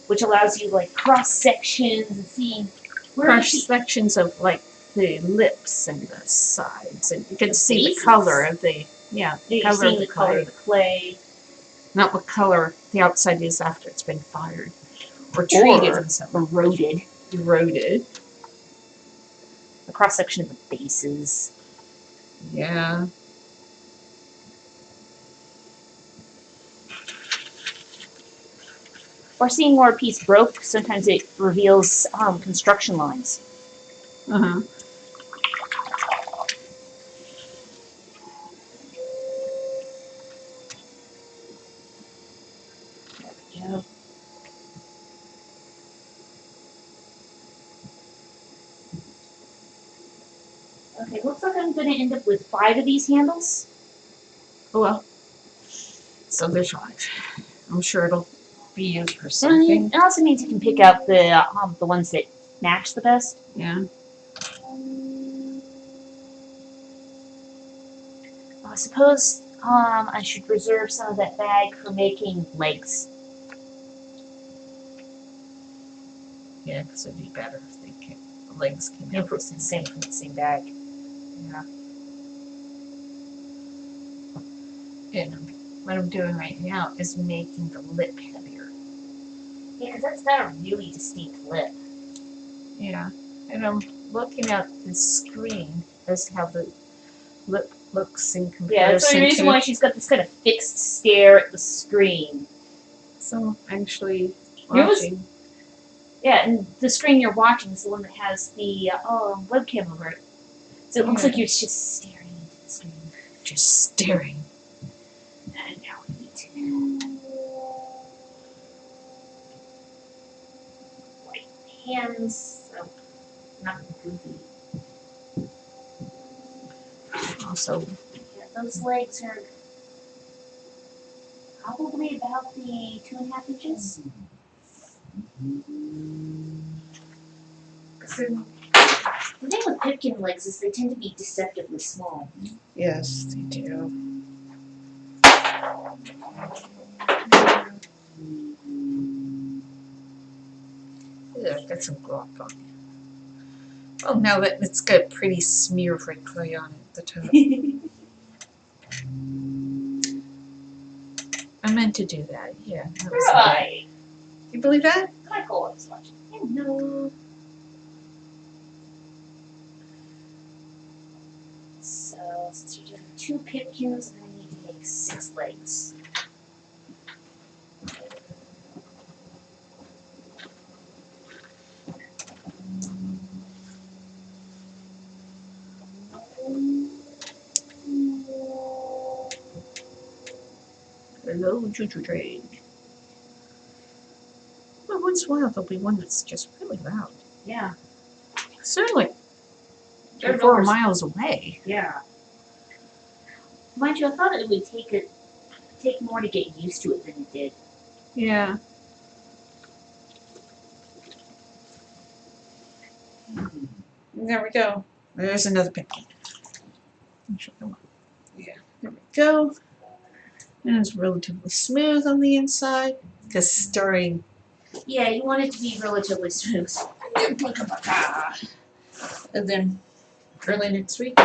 [SPEAKER 1] which allows you like cross sections and seeing where
[SPEAKER 2] Cross sections of like the lips and the sides, and you can see
[SPEAKER 1] bases.
[SPEAKER 2] the color of the
[SPEAKER 1] you're
[SPEAKER 2] color
[SPEAKER 1] seeing
[SPEAKER 2] of
[SPEAKER 1] the
[SPEAKER 2] the
[SPEAKER 1] color
[SPEAKER 2] clay.
[SPEAKER 1] of the clay.
[SPEAKER 2] Not what color the outside is after it's been fired or treated
[SPEAKER 1] Or
[SPEAKER 2] in some
[SPEAKER 1] eroded.
[SPEAKER 2] eroded.
[SPEAKER 1] The cross section of the bases.
[SPEAKER 2] Yeah.
[SPEAKER 1] Or seeing where a piece broke, sometimes it reveals construction lines.
[SPEAKER 2] Uh-huh.
[SPEAKER 1] There Yeah. Okay, looks like I'm going to end up with 5 of these handles.
[SPEAKER 2] Oh well. So there's 5. I'm sure it'll be used for something.
[SPEAKER 1] It also means you can pick out the ones that match the best.
[SPEAKER 2] Yeah.
[SPEAKER 1] I suppose I should reserve some of that bag for making legs.
[SPEAKER 2] Yeah, because it'd be better if the legs came
[SPEAKER 1] Yeah,
[SPEAKER 2] out.
[SPEAKER 1] for the same from the same bag.
[SPEAKER 2] Yeah. And what I'm doing right now is making the lip heavier.
[SPEAKER 1] Yeah, because that's got a really distinct lip.
[SPEAKER 2] Yeah. And I'm looking at the screen as how the lip looks in
[SPEAKER 1] Yeah,
[SPEAKER 2] comparison
[SPEAKER 1] that's the reason
[SPEAKER 2] to.
[SPEAKER 1] why she's got this kind of fixed stare at the screen.
[SPEAKER 2] So actually
[SPEAKER 1] Yours-
[SPEAKER 2] watching.
[SPEAKER 1] Yeah, and the screen you're watching is the one that has the webcam over it. So it looks
[SPEAKER 2] Yeah.
[SPEAKER 1] like you're just staring into the screen.
[SPEAKER 2] Just staring.
[SPEAKER 1] And now we need to white hands, so not goofy.
[SPEAKER 2] Also,
[SPEAKER 1] Yeah, those legs are probably about the 2.5 inches. The thing with pipkin legs is they tend to be deceptively small.
[SPEAKER 2] yes, they do. Yeah, got some glop on it. Oh, now that it's got a pretty smear of red clay on it at the top. I meant to do that, yeah. That was
[SPEAKER 1] Right.
[SPEAKER 2] You believe that?
[SPEAKER 1] Kind of cool. I was watching. No. So since you're doing 2 pipkins, I need to make 6 legs.
[SPEAKER 2] Hello, choo-choo train. Well, once in a while there'll be one that's just really loud.
[SPEAKER 1] Yeah.
[SPEAKER 2] Certainly.
[SPEAKER 1] They're
[SPEAKER 2] 4
[SPEAKER 1] numbers.
[SPEAKER 2] miles away.
[SPEAKER 1] Yeah. Mind you, I thought it would take more to get used to it than it did.
[SPEAKER 2] Yeah. There we go. There's another picture. Yeah, there we go. And it's relatively smooth on the inside because stirring.
[SPEAKER 1] Yeah, you want it to be relatively smooth.
[SPEAKER 2] And then early next week,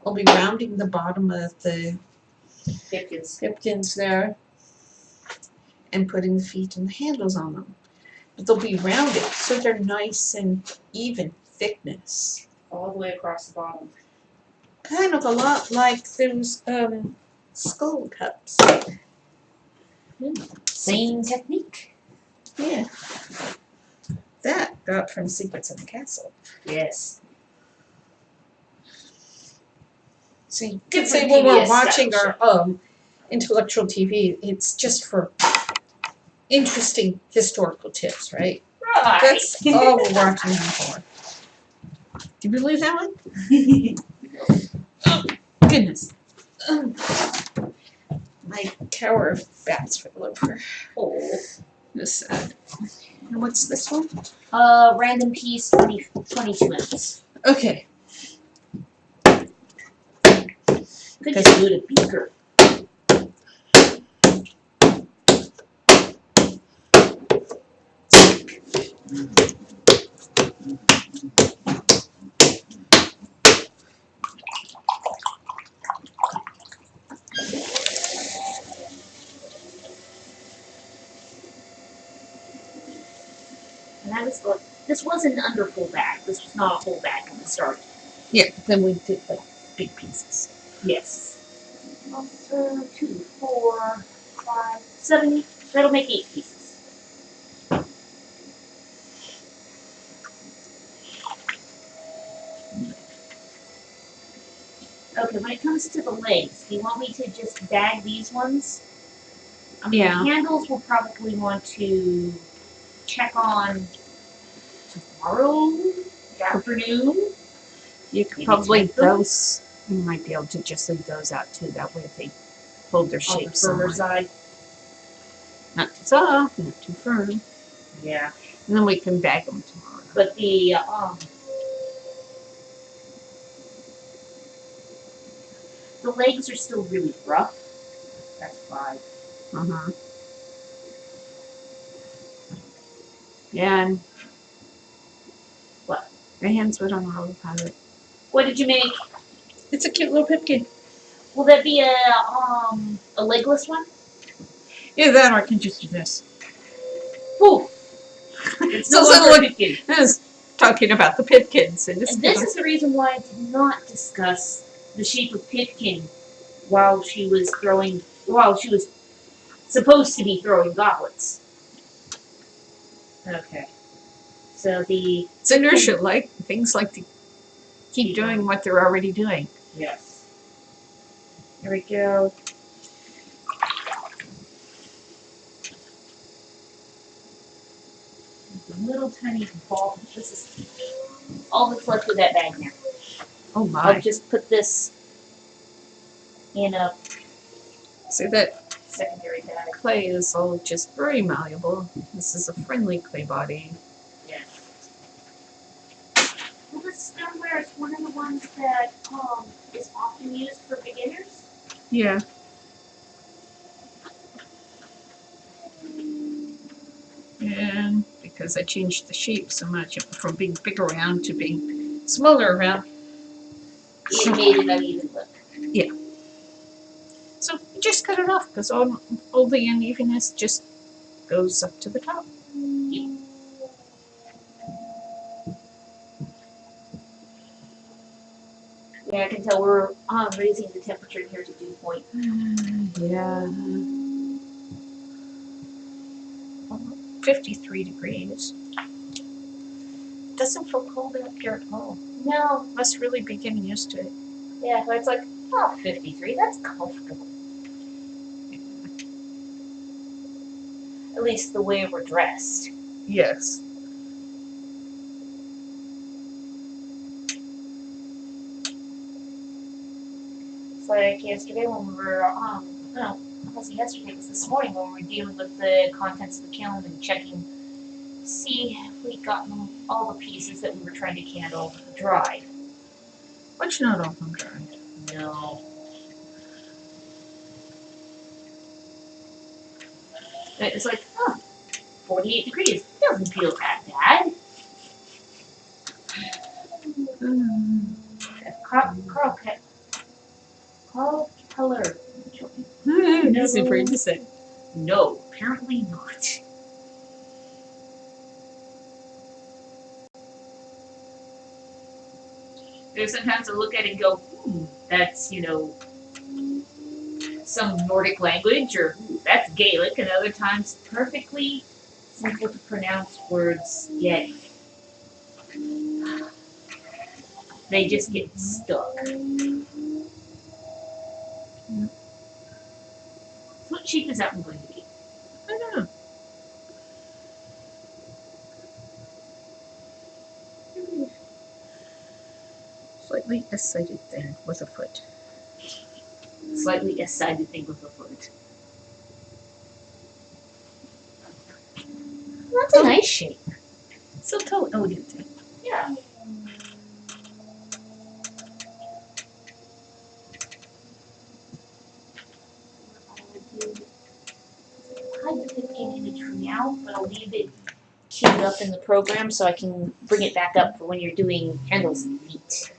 [SPEAKER 2] I'll be rounding the bottom of the
[SPEAKER 1] Pipkins.
[SPEAKER 2] pipkins there and putting the feet and the handles on them. But they'll be rounded so they're nice and even thickness.
[SPEAKER 1] All the way across the bottom.
[SPEAKER 2] Kind of a lot like those skull cups.
[SPEAKER 1] Same technique.
[SPEAKER 2] Yeah. That got from Secrets of the Castle.
[SPEAKER 1] Yes.
[SPEAKER 2] So you could
[SPEAKER 1] Different
[SPEAKER 2] say when we're
[SPEAKER 1] PBS
[SPEAKER 2] watching
[SPEAKER 1] style
[SPEAKER 2] our intellectual TV, it's just for interesting historical tips, right?
[SPEAKER 1] Right.
[SPEAKER 2] That's all we're watching them for. Do you believe that one? Oh, goodness. My tower of bats fell over.
[SPEAKER 1] Oh.
[SPEAKER 2] This, and what's this one?
[SPEAKER 1] Random piece 22 ounce.
[SPEAKER 2] Okay.
[SPEAKER 1] Could just do it a beaker. And I was like, this wasn't under full bag. This was not a full bag when we started.
[SPEAKER 2] Yeah, then we did like big pieces.
[SPEAKER 1] Yes. 1, 2, 4, 5, 7. That'll make 8 pieces. Okay, when it comes to the legs, do you want me to just bag these ones? I mean,
[SPEAKER 2] Yeah.
[SPEAKER 1] the handles we'll probably want to check on tomorrow afternoon.
[SPEAKER 2] You could
[SPEAKER 1] Maybe
[SPEAKER 2] probably
[SPEAKER 1] type them.
[SPEAKER 2] those. You might be able to just leave those out too. That way, if they hold their
[SPEAKER 1] On the
[SPEAKER 2] shape
[SPEAKER 1] firmer
[SPEAKER 2] somewhat.
[SPEAKER 1] side.
[SPEAKER 2] Not too soft, not too firm.
[SPEAKER 1] Yeah.
[SPEAKER 2] And then we can bag them tomorrow.
[SPEAKER 1] But the legs are still really rough. That's why.
[SPEAKER 2] Uh-huh. Yeah, and
[SPEAKER 1] What?
[SPEAKER 2] my hands were on autopilot.
[SPEAKER 1] What did you make?
[SPEAKER 2] It's a cute little pipkin.
[SPEAKER 1] Will that be a legless one?
[SPEAKER 2] Either that or I can just do this.
[SPEAKER 1] Poof! It's no
[SPEAKER 2] So
[SPEAKER 1] longer a
[SPEAKER 2] look,
[SPEAKER 1] pipkin.
[SPEAKER 2] I was talking about the pipkins. And
[SPEAKER 1] And this is the reason why I did not discuss the shape of Pipkin while she was supposed to be throwing goblets. Okay. So the
[SPEAKER 2] it's inertia, like things like to keep doing what they're already doing.
[SPEAKER 1] Yes. Here we go. The little tiny ball. This is all that's left of that bag now.
[SPEAKER 2] Oh my.
[SPEAKER 1] I'll just put this in a
[SPEAKER 2] See that
[SPEAKER 1] secondary bag.
[SPEAKER 2] clay is all just very malleable. This is a friendly clay body.
[SPEAKER 1] Yes. Well, this stoneware is one of the ones that is often used for beginners.
[SPEAKER 2] Yeah. And because I changed the shape so much from being big around to being smaller around.
[SPEAKER 1] It made an uneven look.
[SPEAKER 2] Yeah. So you just cut it off because all the unevenness just goes up to the top.
[SPEAKER 1] Yeah. Yeah, I can tell we're raising the temperature in here to dew point.
[SPEAKER 2] Yeah. 53 degrees. Doesn't feel cold up here at all.
[SPEAKER 1] No.
[SPEAKER 2] Must really be getting used to it.
[SPEAKER 1] Yeah, but it's like, 53, that's comfortable. At least the way we're dressed.
[SPEAKER 2] Yes.
[SPEAKER 1] It's like yesterday when we were, no, it wasn't yesterday, it was this morning when we were dealing with the contents of the kiln and checking to see if we'd gotten all the pieces that we were trying to candle dried.
[SPEAKER 2] Which not all of them dried.
[SPEAKER 1] No. It's like, 48 degrees. Doesn't feel that bad. Carl Keller.
[SPEAKER 2] Easy for you to say.
[SPEAKER 1] No, apparently not. There's sometimes I look at it and go, that's, some Nordic language, or that's Gaelic, and other times perfectly simple to pronounce words, yet they just get stuck. So what shape is that one going to be?
[SPEAKER 2] I don't know. Slightly a-sided thing with a foot.
[SPEAKER 1] Slightly a-sided thing with a foot. Well, that's a nice shape.
[SPEAKER 2] So elegant.
[SPEAKER 1] Yeah. Hide the 15 image for now, but I'll leave it queued up in the program so I can bring it back up for when you're doing handles and feet.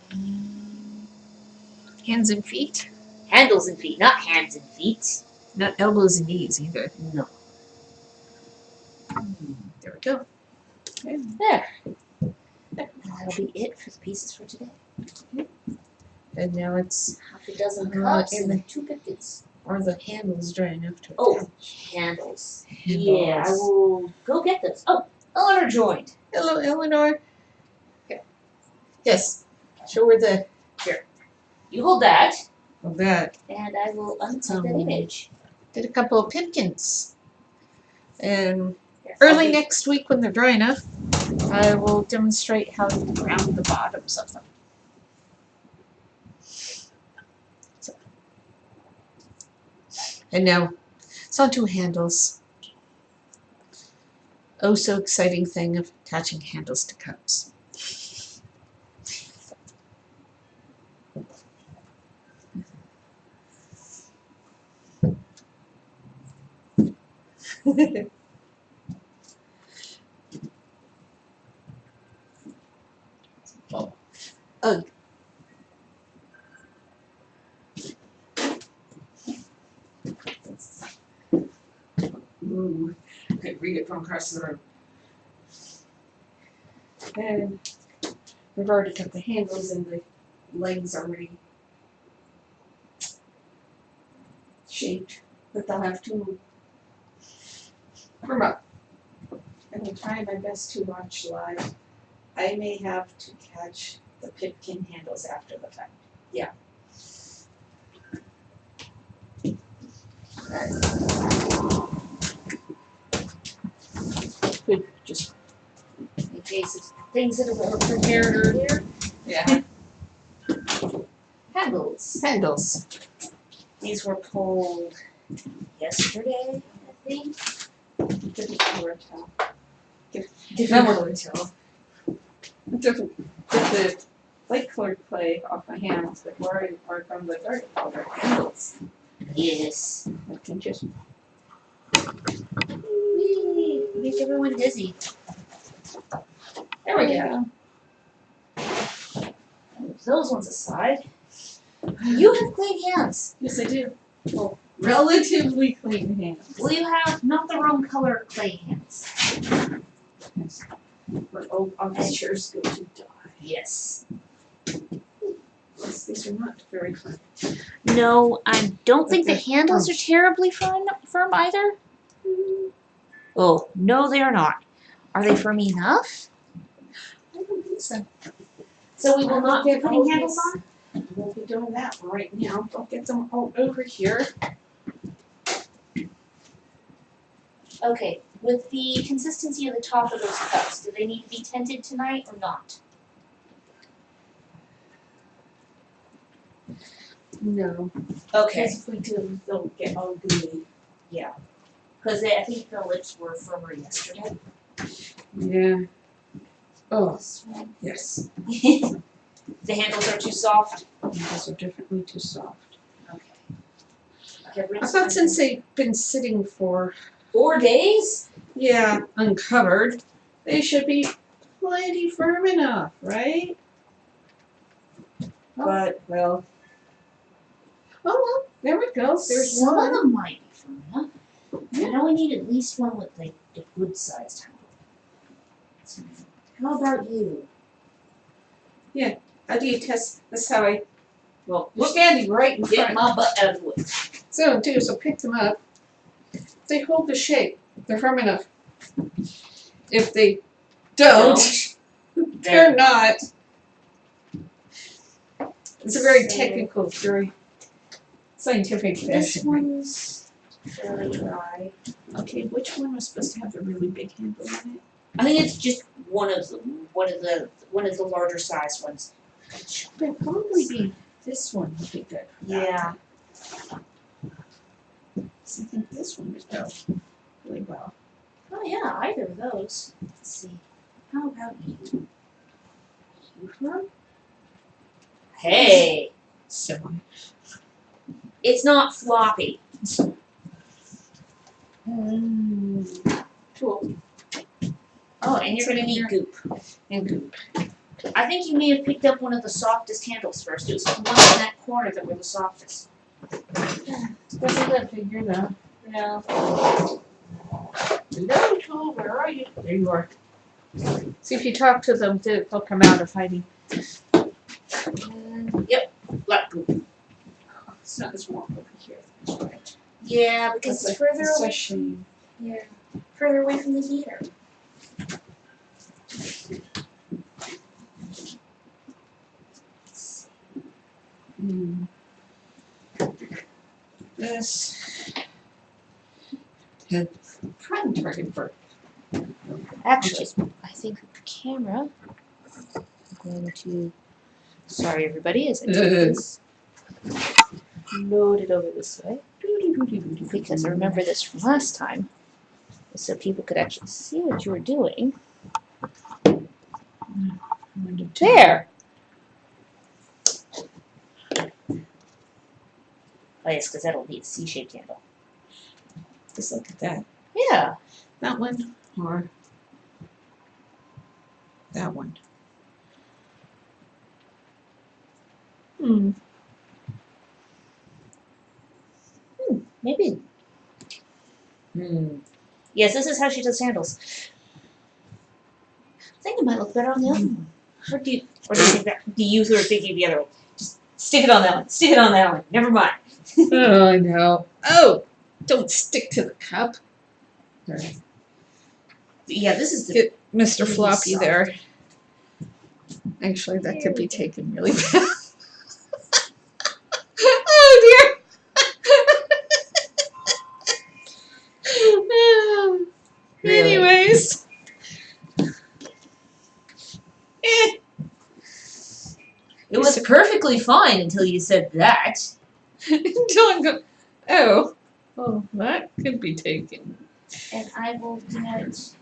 [SPEAKER 2] Hands and feet?
[SPEAKER 1] Handles and feet, not hands and feet.
[SPEAKER 2] Not elbows and knees either.
[SPEAKER 1] No.
[SPEAKER 2] There we go. Okay.
[SPEAKER 1] There. That'll be it for the pieces for today.
[SPEAKER 2] And now it's
[SPEAKER 1] Half a dozen
[SPEAKER 2] Uh,
[SPEAKER 1] cups
[SPEAKER 2] and
[SPEAKER 1] and 2 pipkins.
[SPEAKER 2] are the handles dry enough to
[SPEAKER 1] Oh, handles. Yeah, I will go get those. Oh, Eleanor joined.
[SPEAKER 2] Hello, Eleanor. Okay. Yes. Show her the
[SPEAKER 1] You hold that,
[SPEAKER 2] of that.
[SPEAKER 1] and I will untype that image.
[SPEAKER 2] Did a couple of pipkins. And
[SPEAKER 1] Yes,
[SPEAKER 2] early next week when they're dry enough, I will demonstrate how to ground the bottoms of them. So. And now it's on to handles. Oh, so exciting thing of attaching handles to cups. Oh. Ugh. Ooh, I could read it from across the room. And we've already cut the handles and the legs already shaped, but they'll have to firm up. I will try my best to watch live. I may have to catch the pipkin handles after the fact. Yeah. Good, just
[SPEAKER 1] in case of things that were prepared earlier.
[SPEAKER 2] yeah.
[SPEAKER 1] Handles.
[SPEAKER 2] Handles.
[SPEAKER 1] These were pulled yesterday, I think.
[SPEAKER 2] Different color towel.
[SPEAKER 1] Different color towel.
[SPEAKER 2] Different. Get the light colored clay off my hands that were from the dark color handles.
[SPEAKER 1] Yes.
[SPEAKER 2] I can just.
[SPEAKER 1] Whee! Make everyone dizzy. There we go. Move those ones aside. You have clean hands.
[SPEAKER 2] Yes, I do. Well, relatively clean hands.
[SPEAKER 1] Well, you have not the wrong color clay hands.
[SPEAKER 2] Yes. But all these chairs go to die.
[SPEAKER 1] Yes.
[SPEAKER 2] Yes, these are not very fun.
[SPEAKER 1] No, I don't think the
[SPEAKER 2] they're
[SPEAKER 1] handles are terribly firm either. Oh, no, they are not. Are they firm enough?
[SPEAKER 2] I don't think so.
[SPEAKER 1] So we will not be putting
[SPEAKER 2] Oh,
[SPEAKER 1] handles
[SPEAKER 2] yes.
[SPEAKER 1] on?
[SPEAKER 2] We'll be doing that right now. Don't get them all over here.
[SPEAKER 1] Okay, with the consistency of the top of those cups, do they need to be tinted tonight or not?
[SPEAKER 2] No.
[SPEAKER 1] Okay.
[SPEAKER 2] Because if we do, they'll get all gooey.
[SPEAKER 1] Yeah. Because I think the lips were firmer yesterday.
[SPEAKER 2] Yeah. Oh,
[SPEAKER 1] This one.
[SPEAKER 2] yes.
[SPEAKER 1] The handles are too soft?
[SPEAKER 2] These are definitely too soft.
[SPEAKER 1] Okay,
[SPEAKER 2] I thought since they've been sitting for
[SPEAKER 1] 4 days?
[SPEAKER 2] yeah, uncovered, they should be plenty firm enough, right? But well. Oh well, there we go. There's
[SPEAKER 1] Some
[SPEAKER 2] one.
[SPEAKER 1] of them might be firm enough. I know we need at least one with like a good sized handle. How about you?
[SPEAKER 2] How do you test? That's how I. Well, you're standing right in
[SPEAKER 1] Get
[SPEAKER 2] front.
[SPEAKER 1] my butt out of the way.
[SPEAKER 2] So pick them up. They hold the shape. They're firm enough. If they don't, they're not. It's a very technical, very scientific
[SPEAKER 1] This
[SPEAKER 2] fashion.
[SPEAKER 1] one's fairly dry.
[SPEAKER 2] Okay, which one was supposed to have the really big handle on it?
[SPEAKER 1] I think it's just one of the larger size ones.
[SPEAKER 2] It'd probably be this one would be good. For that.
[SPEAKER 1] Yeah.
[SPEAKER 2] So I think this one would go really well.
[SPEAKER 1] Oh yeah, either of those. Let's see. How about you? You firm? Hey,
[SPEAKER 2] Similar.
[SPEAKER 1] it's not floppy.
[SPEAKER 2] Cool.
[SPEAKER 1] Oh, and you're gonna need goop.
[SPEAKER 2] And goop.
[SPEAKER 1] I think you may have picked up one of the softest handles first. It was the ones in that corner that were the softest.
[SPEAKER 2] Doesn't that figure though?
[SPEAKER 1] Yeah.
[SPEAKER 2] Hello, Tool, where are you? There you are. See if you talk to them, they'll come out of hiding.
[SPEAKER 1] Yep. Black goop.
[SPEAKER 2] It's not as warm over here. That's right.
[SPEAKER 1] Yeah, because it's further
[SPEAKER 2] It's a
[SPEAKER 1] away.
[SPEAKER 2] shame.
[SPEAKER 1] Yeah. Further away from the heater.
[SPEAKER 2] This. Front target for
[SPEAKER 1] Actually, I think the camera. I'm going to. Sorry, everybody, as I take this. Load it over this way. Because I remember this from last time. So people could actually see what you were doing. There! Oh, yes, because that'll be a C-shaped handle.
[SPEAKER 2] Just look at that.
[SPEAKER 1] Yeah.
[SPEAKER 2] That one or that one.
[SPEAKER 1] Maybe. Yes, this is how she does handles. I think it might look better on the other one. Or do you think that? Do you sort of thinking the other one? Just stick it on that one. Stick it on that one. Never mind.
[SPEAKER 2] Oh, I know. Oh, don't stick to the cup. Right.
[SPEAKER 1] Yeah, this is the.
[SPEAKER 2] Get Mr.
[SPEAKER 1] really
[SPEAKER 2] Floppy
[SPEAKER 1] soft.
[SPEAKER 2] there. Actually, that could be taken really bad. Oh dear.
[SPEAKER 1] Really?
[SPEAKER 2] Anyways.
[SPEAKER 1] It was perfectly fine until you said that.
[SPEAKER 2] Until I'm going, oh, that could be taken.
[SPEAKER 1] And I will get.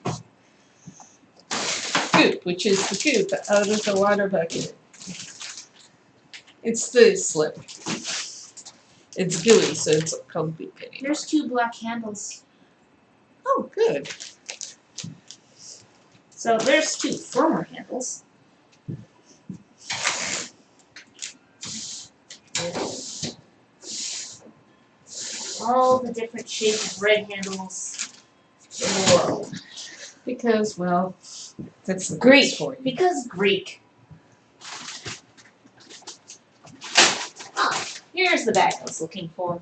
[SPEAKER 2] Goop, which is the goop out of the water bucket. It's the slip. It's gooey, so it's called goop anymore.
[SPEAKER 1] There's 2 black handles.
[SPEAKER 2] Oh, good.
[SPEAKER 1] So there's 2 firmer handles. All the different shaped red handles in the world.
[SPEAKER 2] Because, well, that's the
[SPEAKER 1] Greek.
[SPEAKER 2] Greeks for you.
[SPEAKER 1] Because Greek. Ah, here's the bag I was looking for.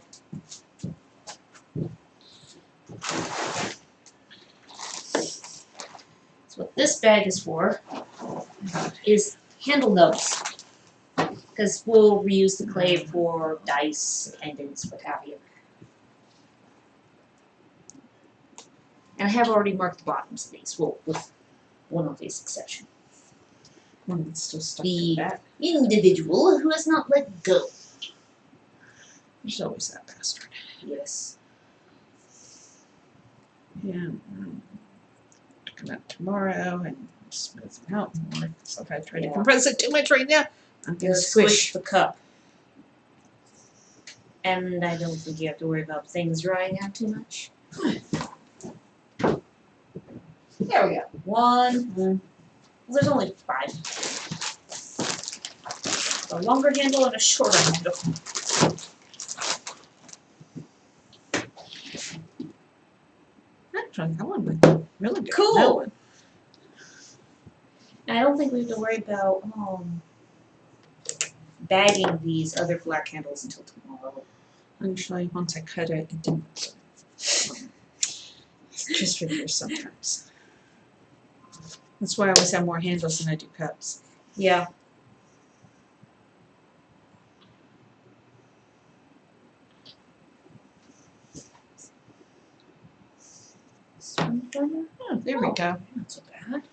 [SPEAKER 1] So what this bag is for is handle nubs. Because we'll reuse the clay for dice, pendants, what have you. And I have already marked the bottoms of these, well, with one obvious exception.
[SPEAKER 2] One that's still stuck
[SPEAKER 1] The
[SPEAKER 2] in that.
[SPEAKER 1] individual who has not let go.
[SPEAKER 2] There's always that bastard.
[SPEAKER 1] Yes.
[SPEAKER 2] Yeah. To come out tomorrow and smooth it out more. So if I try to
[SPEAKER 1] Yeah.
[SPEAKER 2] compress it too much right now, I'm gonna
[SPEAKER 1] Squish
[SPEAKER 2] squish.
[SPEAKER 1] the cup. And I don't think you have to worry about things drying out too much. There we go. 1. Well, there's only 5. A longer handle and a shorter handle.
[SPEAKER 2] Actually, that one would really good.
[SPEAKER 1] Cool.
[SPEAKER 2] That one.
[SPEAKER 1] And I don't think we have to worry about bagging these other black handles until tomorrow.
[SPEAKER 2] Actually, once I cut it, it didn't. It's just figures sometimes. That's why I always have more handles than I do cups.
[SPEAKER 1] Yeah.
[SPEAKER 2] Oh, there we go.
[SPEAKER 1] Not so bad.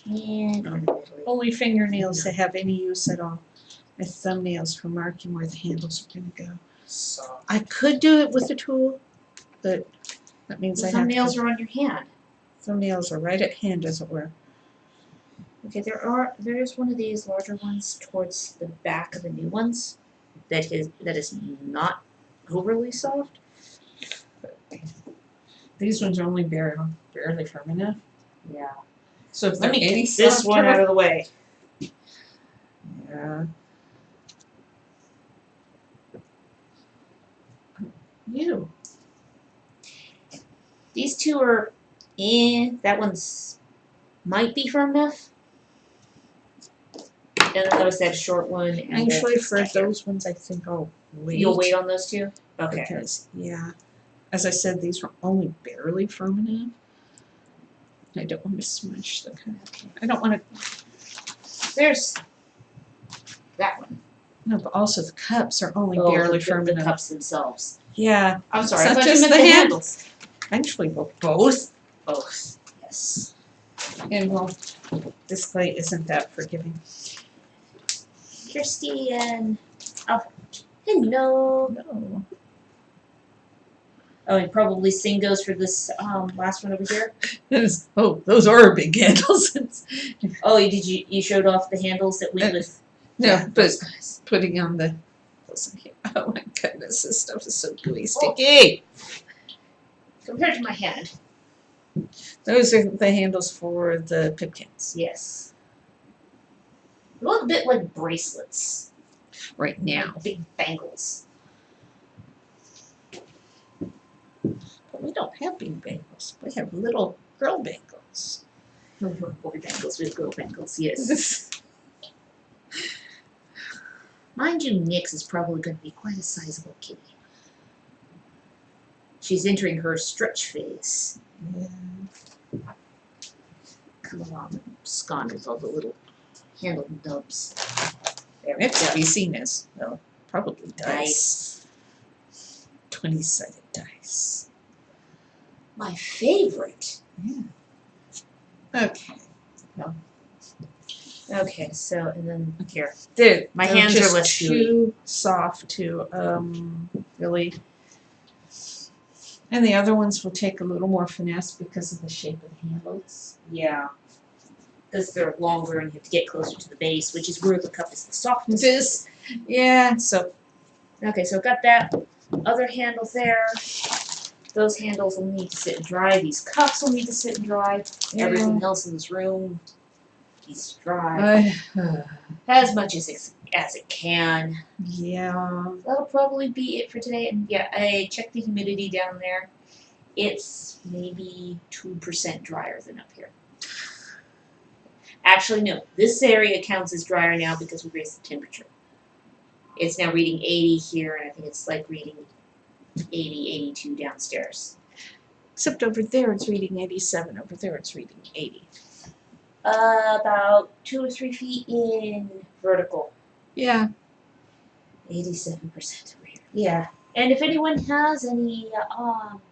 [SPEAKER 1] And
[SPEAKER 2] Only fingernails that have any use at all. My thumbnails for marking where the handles are going to go.
[SPEAKER 1] so
[SPEAKER 2] I could do it with a tool, but that means
[SPEAKER 1] the
[SPEAKER 2] I have
[SPEAKER 1] thumbnails
[SPEAKER 2] to.
[SPEAKER 1] are on your hand.
[SPEAKER 2] Thumbnails are right at hand, as it were.
[SPEAKER 1] Okay, there's one of these larger ones towards the back of the new ones that is not overly soft.
[SPEAKER 2] These ones are only barely firm enough.
[SPEAKER 1] Yeah.
[SPEAKER 2] So if
[SPEAKER 1] Let
[SPEAKER 2] they're
[SPEAKER 1] me
[SPEAKER 2] any
[SPEAKER 1] get this
[SPEAKER 2] softer,
[SPEAKER 1] one out of the way.
[SPEAKER 2] Yeah. You.
[SPEAKER 1] These 2 are that one's might be firm enough. And then there's that short one. And
[SPEAKER 2] Actually, for those ones, I think I'll wait.
[SPEAKER 1] You'll wait on those 2? Okay.
[SPEAKER 2] Because, yeah, as I said, these were only barely firm enough. I don't want to smush the cup. I don't want to.
[SPEAKER 1] There's that one.
[SPEAKER 3] No, but also the cups are only
[SPEAKER 1] Oh,
[SPEAKER 3] barely
[SPEAKER 1] the
[SPEAKER 3] firm enough.
[SPEAKER 1] cups themselves.
[SPEAKER 3] Yeah.
[SPEAKER 1] I'm sorry,
[SPEAKER 3] It's
[SPEAKER 1] I
[SPEAKER 3] not
[SPEAKER 1] thought you
[SPEAKER 3] just
[SPEAKER 1] meant
[SPEAKER 3] the
[SPEAKER 1] the
[SPEAKER 3] hand-
[SPEAKER 1] handles.
[SPEAKER 3] Actually, well, both.
[SPEAKER 1] Both. Yes.
[SPEAKER 3] And well, this clay isn't that forgiving.
[SPEAKER 1] Kirsten. Oh, hello.
[SPEAKER 3] No.
[SPEAKER 1] Oh, and probably same goes for this last one over here.
[SPEAKER 3] Oh, those are big handles.
[SPEAKER 1] Oh, you showed off the handles that went with
[SPEAKER 3] No, but
[SPEAKER 1] those guys.
[SPEAKER 3] putting on the. Oh my goodness, this stuff is so gooey sticky.
[SPEAKER 1] Compared to my hand.
[SPEAKER 3] Those are the handles for the pipkins
[SPEAKER 1] Yes. A little bit like bracelets.
[SPEAKER 3] right now.
[SPEAKER 1] Like big bangles.
[SPEAKER 3] But we don't have big bangles. We have little girl bangles.
[SPEAKER 1] Boy bangles with girl bangles, yes. Mind you, Nyx is probably going to be quite a sizable kitty. She's entering her stretch phase.
[SPEAKER 3] Yeah.
[SPEAKER 1] Come along, scone with all the little handle nubs. There we
[SPEAKER 3] Next to
[SPEAKER 1] go.
[SPEAKER 3] be seen as, well, probably dice. 20-sided dice.
[SPEAKER 1] My favorite.
[SPEAKER 3] Yeah. Okay.
[SPEAKER 1] Okay, so, and then here. My
[SPEAKER 3] They're
[SPEAKER 1] hands are
[SPEAKER 3] just
[SPEAKER 1] less
[SPEAKER 3] too soft to really. And the other ones will take a little more finesse because of the shape of the handles.
[SPEAKER 1] Yeah. Because they're longer and you have to get closer to the base, which is where the cup is the softest.
[SPEAKER 3] This, yeah. So
[SPEAKER 1] Okay, so I've got that other handle there. Those handles will need to sit and dry. These cups will need to sit and dry. Everything else in this room needs to dry as much as it can.
[SPEAKER 3] yeah.
[SPEAKER 1] That'll probably be it for today. And yeah, I checked the humidity down there. It's maybe 2% drier than up here. Actually, no. This area counts as drier now because we raised the temperature. It's now reading 80 here, and I think it's like reading 80, 82 downstairs.
[SPEAKER 3] Except over there it's reading 87. Over there it's reading 80.
[SPEAKER 1] About 2 or 3 feet in vertical.
[SPEAKER 3] Yeah.
[SPEAKER 1] 87% over here. Yeah. And if anyone has any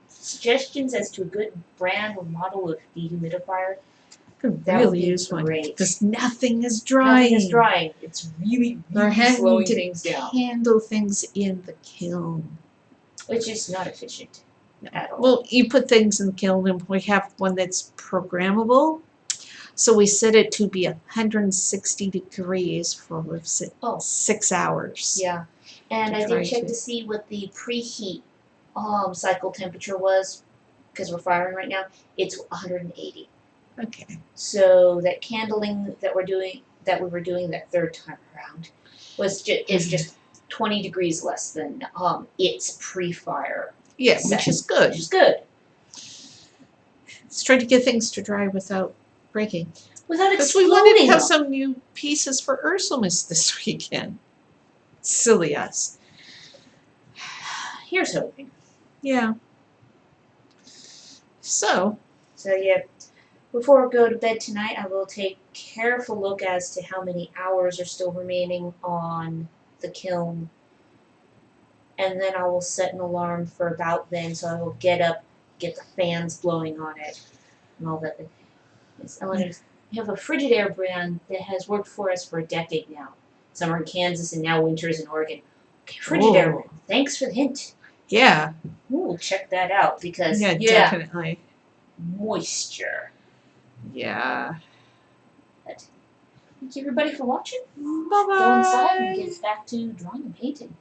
[SPEAKER 1] suggestions as to a good brand or model of dehumidifier,
[SPEAKER 3] Could
[SPEAKER 1] that would
[SPEAKER 3] really
[SPEAKER 1] be
[SPEAKER 3] use one.
[SPEAKER 1] great.
[SPEAKER 3] Because nothing is drying.
[SPEAKER 1] Nothing is drying. It's really,
[SPEAKER 3] We're
[SPEAKER 1] really
[SPEAKER 3] having
[SPEAKER 1] slowing
[SPEAKER 3] to
[SPEAKER 1] things down,
[SPEAKER 3] handle things in the kiln.
[SPEAKER 1] which is not efficient at all.
[SPEAKER 3] Well, you put things in the kiln, and we have one that's programmable. So we set it to be 160 degrees for 6 hours.
[SPEAKER 1] Yeah, and
[SPEAKER 3] To
[SPEAKER 1] I
[SPEAKER 3] try
[SPEAKER 1] did check
[SPEAKER 3] to-
[SPEAKER 1] to see what the preheat cycle temperature was, because we're firing right now. It's 180.
[SPEAKER 3] Okay.
[SPEAKER 1] So that candling that we were doing that third time around, is just 20 degrees less than its pre-fire,
[SPEAKER 3] Yeah, which is good.
[SPEAKER 1] which is good.
[SPEAKER 3] Let's try to get things to dry without breaking.
[SPEAKER 1] Without
[SPEAKER 3] Because we wanted to
[SPEAKER 1] exploding
[SPEAKER 3] have
[SPEAKER 1] them.
[SPEAKER 3] some new pieces for Ursulmus this weekend. Silly us.
[SPEAKER 1] Here's hoping.
[SPEAKER 3] Yeah. So,
[SPEAKER 1] Yeah, before I go to bed tonight, I will take careful look as to how many hours are still remaining on the kiln. And then I will set an alarm for about then, so I will get up, get the fans blowing on it, and all that. We have a Frigidaire brand that has worked for us for a decade now. Summer in Kansas and now winters in Oregon. Okay, Frigidaire brand. Thanks for the hint.
[SPEAKER 3] yeah.
[SPEAKER 1] We'll check that out because,
[SPEAKER 3] Yeah, definitely.
[SPEAKER 1] moisture.
[SPEAKER 3] Yeah.
[SPEAKER 1] Thank you everybody for watching.
[SPEAKER 3] Bye-bye.
[SPEAKER 1] Go inside and get back to drawing and painting.